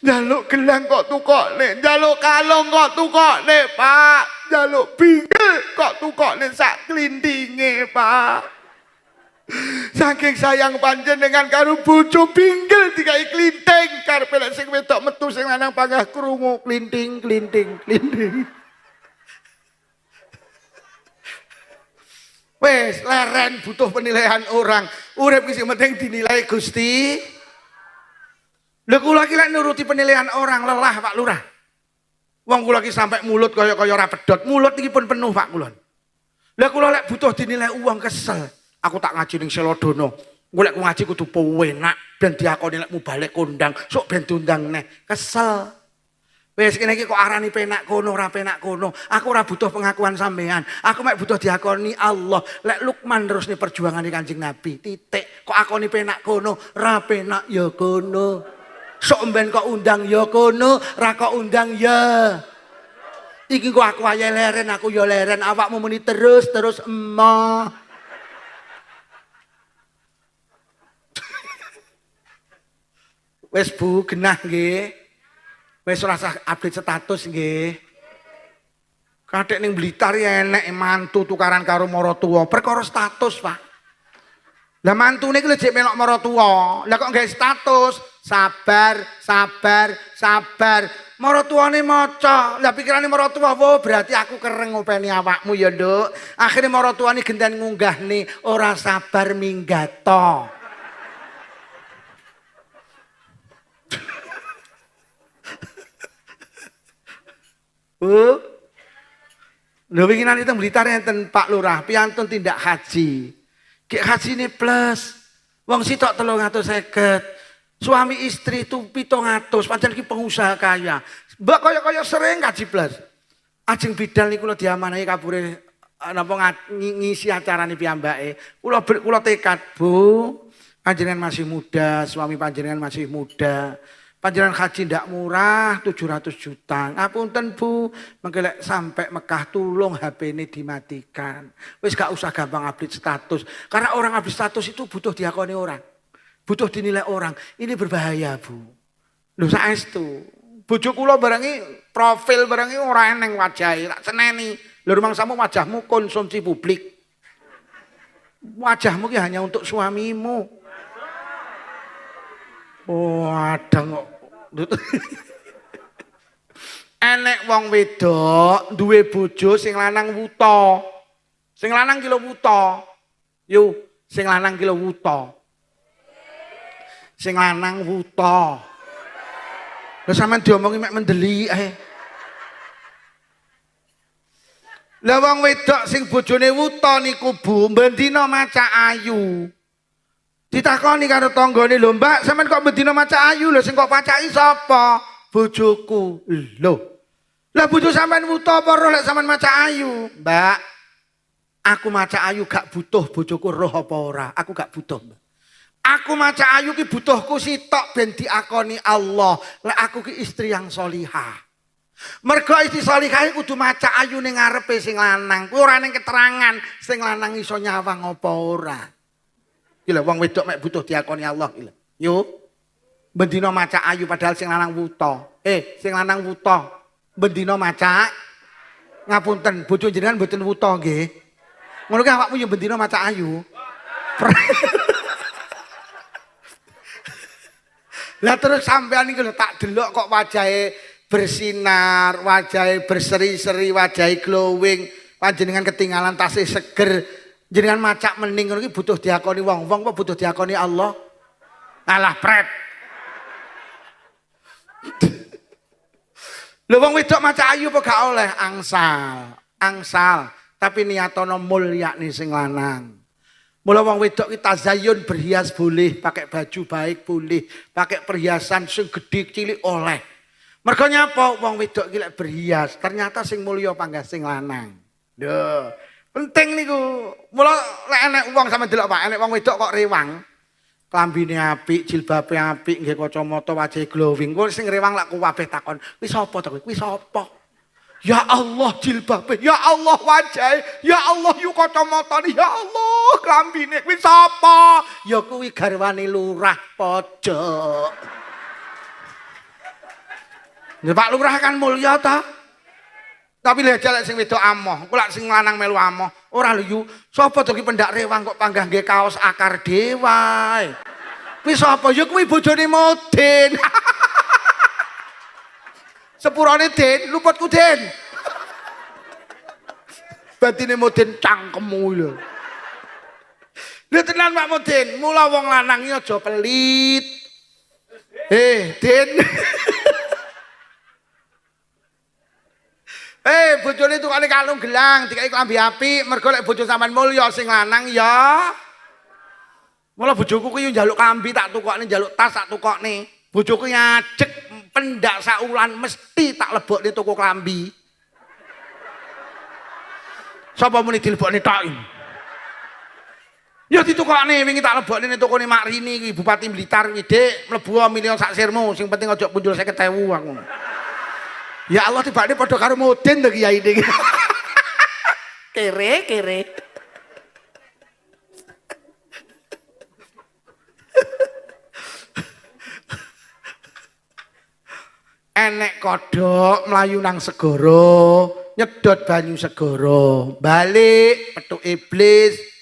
Njaluk gelang kok tukokne, njaluk kalung kok tukokne, Pak. Njaluk pinggil kok tukokne sak klindinge, Pak. Saking sayang panjenengan karo bojo pinggil dikai klinting, karepe lek sing wedok metu sing lanang panggah krungu klinting. Wes leren butuh penilaian orang. Urip iki penting dinilai Gusti. Lha kula iki lek nuruti penilaian orang lelah Pak Lurah. Wong kula iki sampai mulut kaya ora pedhot. Mulut iki pun penuh Pak kula. Lha kula lek butuh dinilai uang kesel. Aku tak ngaji ning Selodono. Golek ku ngaji kudu penak ben diakoni lek balik kondang, sok ben diundang neh. Kesel. Wes kene iki kok arani penak kono ora penak kono. Aku ora butuh pengakuan sampean. Aku mek butuh diakoni Allah. Lek Lukman terus nih perjuangan Kanjeng Nabi. Titik. Kok akoni penak kono, ora penak ya kono. Sok mben kok undang ya kono, ra kok undang ya. Iki kok aku aja leren, aku ya leren. Awakmu muni terus emah. Wes Bu, genah nggih. Wis ora usah update status nggih. Kadek ning Blitar ya enek mantu tukaran karo maratuwa, perkara status, Pak. Lah mantune iki lho jek melok maratuwa. Lah kok gawe status? Sabar, sabar, sabar. Maratuwane maca. Lah pikirane maratuwa, "Wo, berarti aku kereng ngopeni awakmu ya, Nduk." Akhire maratuwane genten ngunggahne, "Ora sabar minggat to." Lho winginan itu Blitar enten Pak Lurah piantun tindak haji. Ki haji ini plus. Wong sitok 350. Suami istri itu 700. Pancen ki pengusaha kaya. Mbak kaya-kaya sering haji plus. Ajeng bidal niku kula diamanahi kabure napa ngisi acarane piyambake. Kula tekad, Bu. Panjenengan masih muda, suami panjenengan masih muda. Panjenengan haji ndak murah 700 juta. Ngapunten Bu, mengke sampai Mekah tulung HP ini dimatikan. Wis gak usah gampang update status. Karena orang update status itu butuh diakoni orang. Butuh dinilai orang. Ini berbahaya Bu. Lho saestu. Bojo kula barangi profil barangi ora eneng wajahe, tak seneni. Lho rumangsamu wajahmu konsumsi publik. Wajahmu ki hanya untuk suamimu. Oh, ada kok. Enek wong wedok duwe bojo sing lanang wuta. Sing lanang ki lho wuta. Yo, sing lanang ki lho wuta. Sing lanang wuta. Lah sampean diomongi mek mendelik ae. Lah wong wedok sing bojone wuta niku Bu, bendina maca ayu. Ditakoni karo tanggane, "Lho Mbak, sampean kok bendina maca ayu lho sing kok pacaki sapa?" "Bojoku." "Lho. Lah bojo sampean wuta apa roh lek sampean maca ayu?" "Mbak, aku maca ayu gak butuh bojoku roh apa ora. Aku gak butuh, Mbak. Aku maca ayu ki butuhku sitok ben diakoni Allah. Lek aku ki istri yang solihah. Mergo istri solihah kudu maca ayu ning ngarepe sing lanang. Kuwi ora ning keterangan sing lanang iso nyawang apa ora. Gila wong wedok mek butuh diakoni Allah gila. Yo. Bendina maca ayu padahal sing lanang wuta. Sing lanang wuta. Bendina maca ngapunten, bojo jenengan mboten wuta nggih. Ngono ki awakmu yo bendina maca ayu. Lah terus sampean iki lho tak delok kok wajahe bersinar, wajahe berseri-seri, wajahe glowing, panjenengan ketinggalan tasih seger. Jenengan macak mending ngono iki butuh diakoni wong-wong apa butuh diakoni Allah? Alah pret. Lho wong wedok maca ayu apa gak oleh? Angsal, angsal, tapi niatono mulyakne sing lanang. Mula wong wedok ki tazayun berhias boleh, pakai baju baik boleh, pakai perhiasan sing gedhe cilik oleh. Mergo nyapa wong wedok ki lek berhias, ternyata sing mulya panggah sing lanang. Lho, penting niku. Mula lek enek wong sampe delok Pak, enek wong wedok kok rewang. Klambine apik, jilbabe apik, nggih kacamata wajahe glowing. Kok sing rewang lak kabeh takon, "Kuwi sapa to kuwi? Kuwi sapa?" Ya Allah jilbabe, ya Allah wajahe, ya Allah yu kacamatane, ya Allah klambine kuwi sapa? Ya kuwi garwane lurah pojok. Ya Pak Lurah kan mulya ta? Tapi lek jalek sing wedok amoh, kok lak sing lanang melu amoh. Ora lho yu, sapa to ki pendak rewang kok panggah nggih kaos akar dewa. Kuwi sapa? Ya kuwi bojone Modin. Sepurane Den, luputku Den. Batine Modin cangkemmu lho. Lha tenan Pak Modin, mula wong lanang iki aja pelit. Den. Bojone tukane kalung gelang, dikai klambi apik, mergo lek bojo sampean mulya sing lanang ya. Mula bojoku ku yo njaluk klambi tak tukokne, njaluk tas tak tukokne. Bojoku nyajek pendak sak wulan mesti tak lebokne toko klambi. Sapa muni dilebokne tok iki? Ya ditukokne wingi tak lebokne ning tokone Mak Rini iki Bupati Blitar iki, Dik, mlebu milion sak sirmu, sing penting aja punjul 50.000 aku. Ya Allah tibane padha karo Modin to kiai iki. Kere. enek kodhok mlayu nang segara, nyedot banyu segara, balik petuk iblis.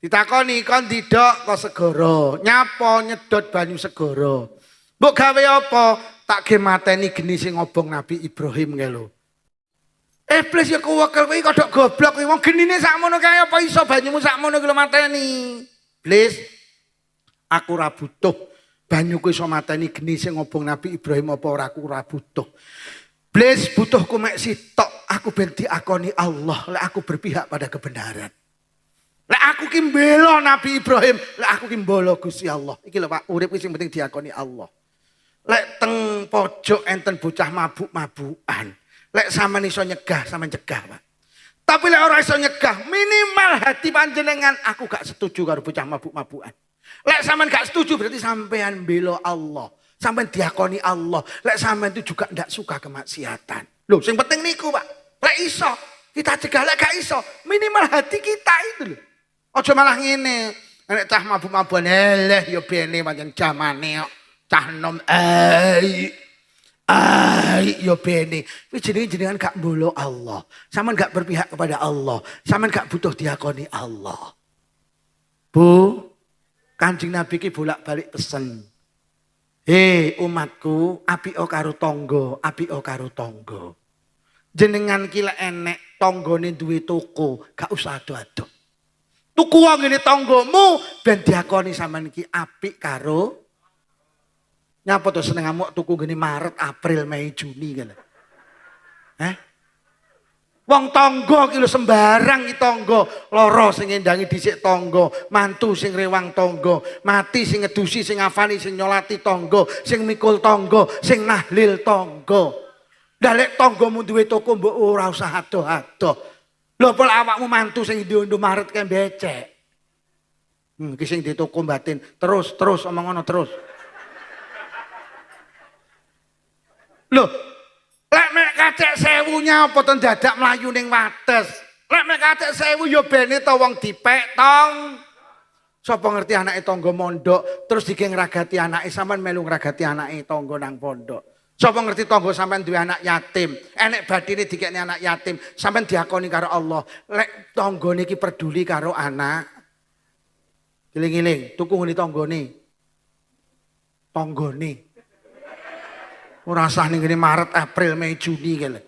Ditakoni kon didok kok segara, nyapa nyedot banyu segara. Mbok gawe apa? Tak ge mateni geni sing ngobong Nabi Ibrahim kae lho. Iblis ya kuwekel kuwi kodhok goblok kuwi wong genine sakmono kae apa iso banyumu sakmono ki lho mateni. Iblis aku ora butuh banyu kuwi iso mateni geni sing ngobong Nabi Ibrahim apa ora aku ora butuh. Iblis butuhku mek sitok aku ben diakoni Allah lek aku berpihak pada kebenaran. Lek aku ki mbela Nabi Ibrahim, lek aku ki mbela Gusti Allah. Iki lho Pak, urip sing penting diakoni Allah. Lek teng pojok enten bocah mabuk-mabukan. Lek sampean iso nyegah, sampean cegah, Pak. Tapi lek ora iso nyegah, minimal hati panjenengan aku gak setuju karo bocah mabuk-mabukan. Lek sampean gak setuju berarti sampean mbela Allah. Sampean diakoni Allah. Lek sampean itu juga ndak suka kemaksiatan. Loh, sing penting niku, Pak. Lek iso, kita cegah. Lek gak iso, minimal hati kita itu loh. Aja malah ngene. Nek cah mabuk-mabukan eleh ya bene pancen jamane kok. Cah nom ai ya bene. Kuwi jenengan gak mbolo Allah. Sampeyan gak berpihak kepada Allah. Sampeyan gak butuh diakoni Allah. Bu, Kanjeng Nabi ki bolak-balik pesen. Umatku, apika karo tangga, apika karo tangga. Jenengan ki lek enek tanggane duwe toko, gak usah ado-ado. Tuku wong ngene tanggamu ben diakoni sampeyan ki apik karo nyapa to seneng amuk tuku gini Maret, April, Mei, Juni kan. Wong tangga ki lho sembarang ki tangga, lara sing ngendangi dhisik tangga, mantu sing rewang tangga, mati sing ngedusi, sing ngafani, sing nyolati tangga, sing mikul tangga, sing nahlil tangga. Lah lek tanggamu duwe toko mbok ora usah ado-ado. Lho pola awakmu mantu sing ndi-ndi Maret kae becek. Ki sing di toko batin, terus omong ngono terus. Loh, lek mek kacek sewunya apa to dadak mlayu ning wates. Lek mek kacek sewu ya bene to wong dipek tong. Sapa ngerti anake tangga mondok terus dike ngragati anake sampean melu ngragati anake tangga nang pondok. Sapa ngerti tangga sampean duwe anak yatim, enek badine dikekne anak yatim, sampean diakoni karo Allah. Lek tanggane iki peduli karo anak. Giling-giling, tuku ngene tanggane. Tanggane. Ora usah ning kene Maret, April, Mei, Juni kene.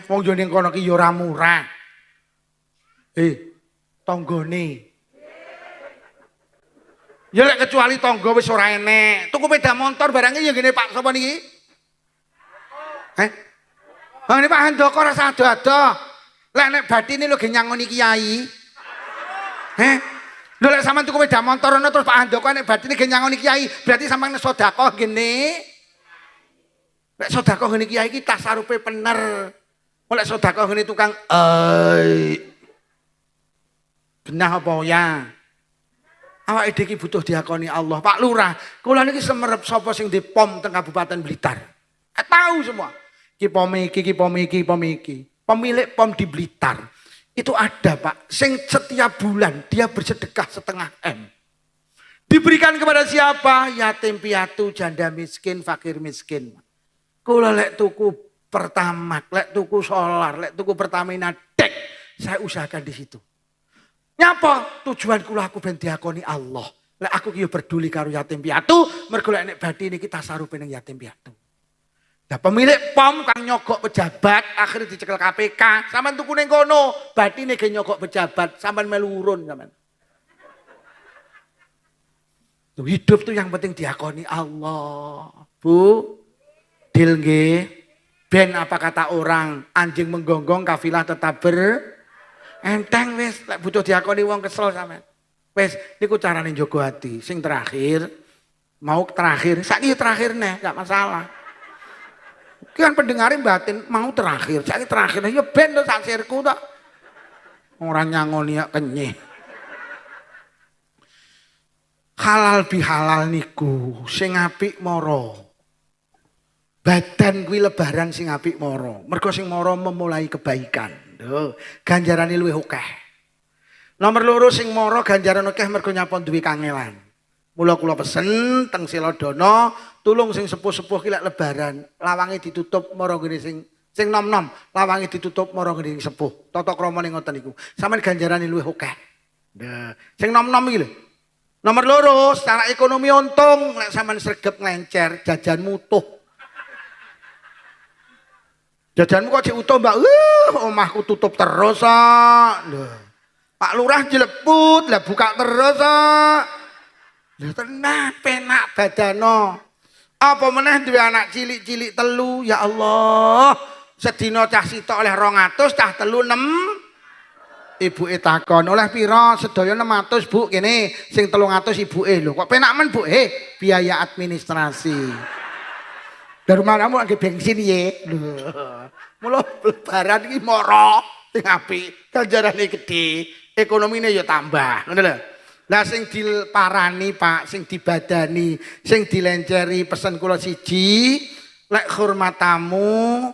Wong yo ning kono ki yo ora murah. Tanggane. Ya lek kecuali tangga wis ora enek. Tuku sepeda motor barangnya ya ngene Pak sapa niki? Ini Pak Handoko ora usah ado-ado. Lek nek batine lho ge nyangoni kiai. Lho lek sampean tuku sepeda motor ono terus Pak Handoko nek batine ge nyangoni kiai, berarti sampean sedekah ngene. Lek sedekah ngene kiai iki tasarupe bener. Lek sedekah ngene tukang benah apa ya? Awake dhewe iki butuh diakoni Allah. Pak Lurah, kula niki semerep sapa sing di POM teng Kabupaten Blitar. Tahu semua. Ki POM iki, pemilik POM di Blitar. Itu ada Pak, sing setiap bulan dia bersedekah 0,5 M. Diberikan kepada siapa? Yatim piatu, janda miskin, fakir miskin. Kula lek tuku Pertamax, lek tuku solar, lek tuku Pertamina Dek, saya usahakan di situ. Nyapa tujuan kula aku ben diakoni Allah. Lek aku ki peduli karo yatim piatu, mergo lek nek bathine iki tasarupe ning yatim piatu. Lah pemilik POM kang nyogok pejabat akhirnya dicekel KPK, sampean tuku ning kono, bathine ge nyogok pejabat, sampean melu urun sampean. Tuh, hidup tuh yang penting diakoni Allah. Bu, deal nggih. Ben apa kata orang, anjing menggonggong kafilah tetap enteng wis, lek butuh diakoni wong kesel sampean. Wis niku carane njogo ati. Sing terakhir, mau terakhir, saiki terakhir neh, gak masalah. Ki kan pendengare batin mau terakhir, saiki terakhir ya ben to sak sirku to. Ora nyangoni ya kenyih. Halal bihalal niku sing apik mara. Badan kuwi lebaran sing apik mara. Mergo sing mara memulai kebaikan. Ganjarane luwih akeh. Nomor 2 sing mara ganjaran akeh mergo nyapa duwe kangelan. Mula kula pesen teng Siladana tulung sing sepuh-sepuh ki lek lebaran, lawange ditutup mara ngene sing nom-nom, lawange ditutup mara ngene sepuh. Tata kramane ngoten niku. Sampeyan ganjarane luwih akeh. Nah, sing nom-nom iki lho. Nomor loro, secara ekonomi untung lek sampeyan sregep nglencer, jajan mutuh. Jajanmu kok cek utuh, Mbak. Omahku tutup terus kok. Lho. Pak Lurah jeleput, lah buka terus kok. Lho tenan penak badano. Apa meneh duwe anak cilik-cilik telu, ya Allah. Sedina cah sitok oleh 200, cah telu 6. Ibuke takon, oleh pira? Sedaya 600, Bu. Kene sing 300 ibuke lho. Kok penak men, Bu? Biaya administrasi. Dari manamu lagi bensin ye. Mula lebaran iki mara sing apik, ganjarane gedhe, ekonomine ya tambah, ngono lho. Lah sing diparani Pak, sing dibadani, sing dilenceri pesen kula siji, lek hormat tamu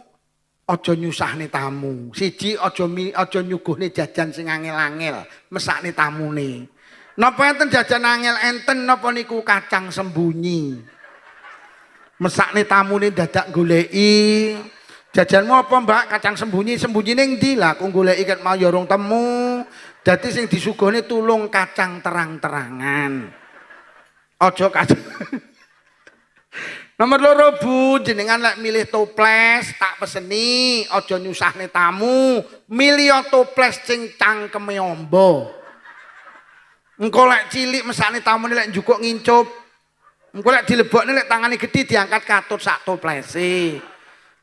aja nyusahne tamu. Siji aja nyuguhne jajan sing angel-angel, mesakne tamune. Napa enten jajan angel enten napa niku kacang sembunyi. Mesakne tamune dadak goleki. Jajanmu apa Mbak? Kacang sembunyi. Sembunyi ning ndi lah? Ku goleki ket mau yorong temu. Dadi sing disuguhne tulung kacang terang-terangan. Aja kacang. Nomor loro Bu, jenengan lek milih toples tak peseni, aja nyusahne tamu. Milih toples sing cangkeme amba. Engko lek cilik mesakne tamune lek njukuk ngincup. Engko lek dilebokne lek tangane gedhi diangkat katut sak toplese.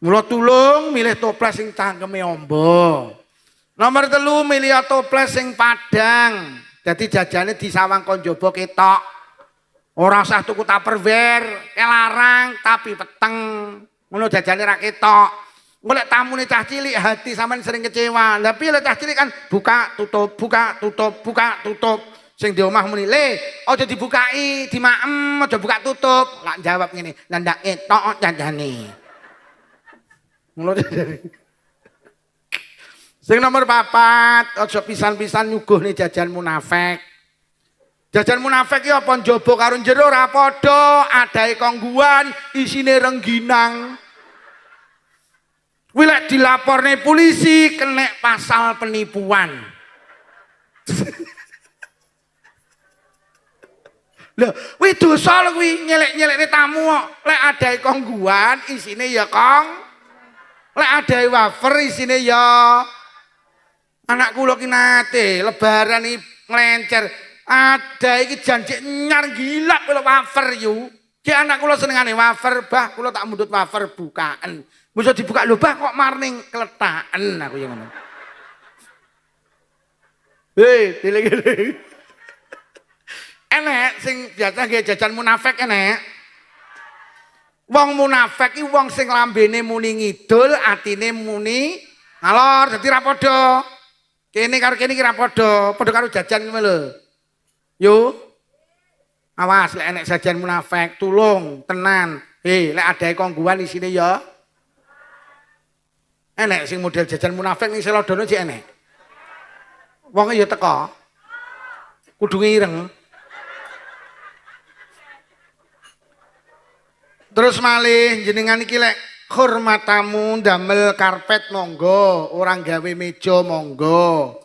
Mula tulung milih toples sing cangkeme amba. Nomor 3 milih toples sing padang. Dadi jajane disawang kon jaba ketok. Ora usah tuku Tupperware, kelarang tapi peteng. Ngono jajane ra ketok. Engko lek tamune cah cilik hati sampean sering kecewa. Lah piye lek cah cilik kan buka tutup, buka tutup, buka tutup. Sing di omah muni, "Le, aja dibukai, dimaem, aja buka tutup." Lak jawab ngene, "Lah ndak ketok jajane." Ngono jajane. Sing nomor 4, aja pisan-pisan nyuguhne jajan munafik. Jajan munafik iki apa njaba karo njero ora padha, adahe kongguan, isine rengginang. Kuwi lek dilaporne polisi kena pasal penipuan. Lho, kuwi dosa lho kuwi nyelek-nyelekne tamu kok. Lek adahe kongguan, isine ya kong. Lek adahe wafer isine ya anak kula ki nate lebaran iki nglencer. Ada iki janji nyar gila kula wafer yu. Ki anak kula senengane wafer, Bah, kula tak mundut wafer bukaan. Bisa dibuka lho, Bah, kok marning kletaken aku yang ngono. Dilek-dilek. Enek sing biasa nggih jajan munafik enek. Wong munafik iki wong sing lambene muni ngidul, atine muni ngalor, dadi ra padha. Kene karo kene iki ra padha, padha karo jajan ngono lho. Yo. Awas lek enek jajan munafik, tulung tenan. Lek adahe kongguan isine ya. Enek sing model jajan munafik ning Selodono sik enek. Wonge ya teka. Kudu ireng. Terus malih jenengan iki lek hormat tamu ndamel karpet monggo, orang gawe meja monggo.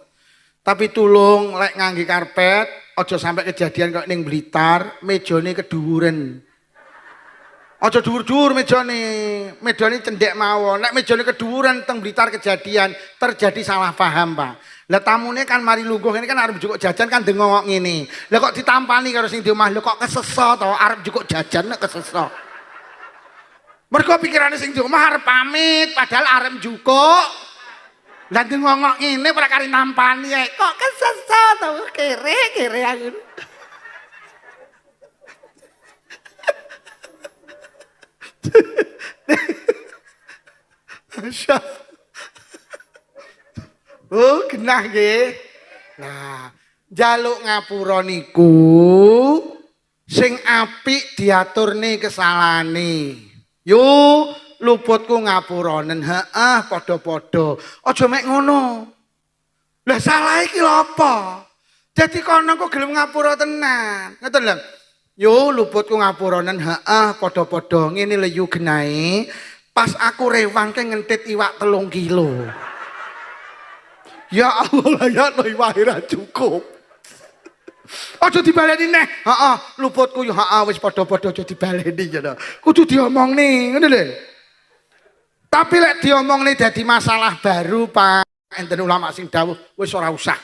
Tapi tulung lek ngangge karpet aja sampai kejadian kok ning Blitar mejane keduwuren. Aja dhuwur-dhuwur mejane. Mejane cendhek mawon. Nek mejane keduwuren teng Blitar kejadian terjadi salah paham, Pak. Lah tamune kan mari lungguh ini kan arep njukuk jajan kan dengok ngene. Lah kok ditampani karo sing di omah, lho kok kesesa to arep njukuk jajan nek kesesa. Mergo pikirane sing di omah arep pamit padahal arep njukuk. Lah dengok ngene ora kari nampani ae. Kok kesesa to kere aku. Masya. Oh, genah nggih. Nah, njaluk ngapura niku sing apik diaturne kesalahane. Yo, luputku ngapuranen. Heeh, padha-padha. Aja mek ngono. Lah salah iki lho apa? Dadi kono kok gelem ngapura tenan. Ngoten lho. Yo luputku ngapuranen padha-padha ngene lho yu genahe. Pas aku rewang ke ngentit iwak 3 kilo. Ya Allah ya no iwak ora cukup. Aja dibaleni neh. Luputku yo wis padha-padha aja dibaleni ya. Kudu diomongne ngono lho. Tapi lek diomongne dadi masalah baru Pak, enten ulama sing dawuh wis ora usah.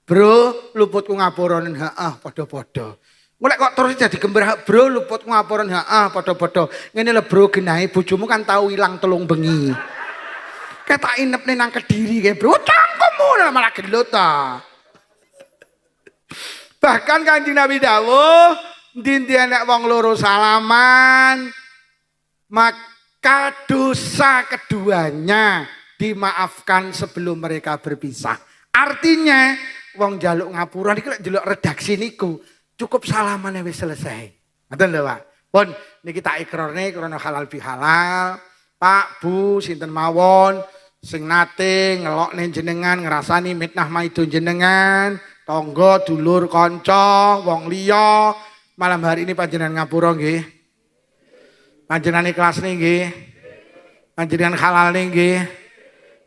Bro, luputku ngapuranen padha-padha. Mulai kok terus jadi gembar bro luputku ngapuran padha-padha. Ngene lho bro genahe bojomu kan tau ilang 3 bengi. Ketak inepne nang Kediri kae bro. Cangkemmu malah gelut ta. Bahkan Kanjeng Nabi dawuh, ndi-ndi nek wong loro salaman maka dosa keduanya dimaafkan sebelum mereka berpisah. Artinya wong njaluk ngapura niku lek njaluk redaksi niku cukup salaman wis selesai. Ngoten lho, Pak. Pun niki tak ikrarne krana halal bihalal. Pak, Bu, sinten mawon sing nate ngelokne jenengan ngrasani mitnah maido jenengan, tangga, dulur, kanca, wong liya, malam hari ini panjenengan ngapura nggih. Panjenengan ikhlasne nggih. Panjenengan halalne nggih.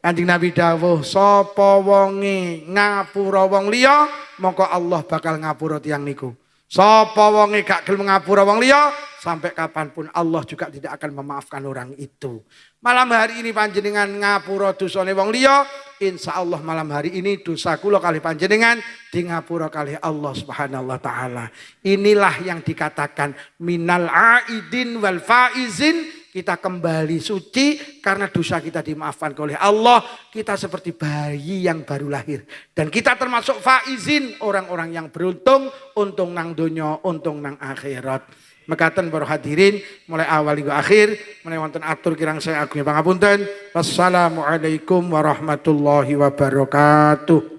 Kanjeng Nabi dawuh, sapa wonge ngapura wong liya, maka Allah bakal ngapura tiyang niku. Sapa wonge gak gelem ngapura wong liya, sampai kapanpun Allah juga tidak akan memaafkan orang itu. Malam hari ini panjenengan ngapura dosane wong liya, insyaallah malam hari ini dosa kula kalih panjenengan di ngapura kalih Allah Subhanahu wa taala. Inilah yang dikatakan minal aidin wal faizin. Kita kembali suci karena dosa kita dimaafkan oleh Allah. Kita seperti bayi yang baru lahir. Dan kita termasuk faizin, orang-orang yang beruntung. Untung nang donya, untung nang akhirat. Mekaten para hadirin, mulai awal hingga akhir. Mulai wonten atur kirang saya agungnya pangapunten. Wassalamualaikum warahmatullahi wabarakatuh.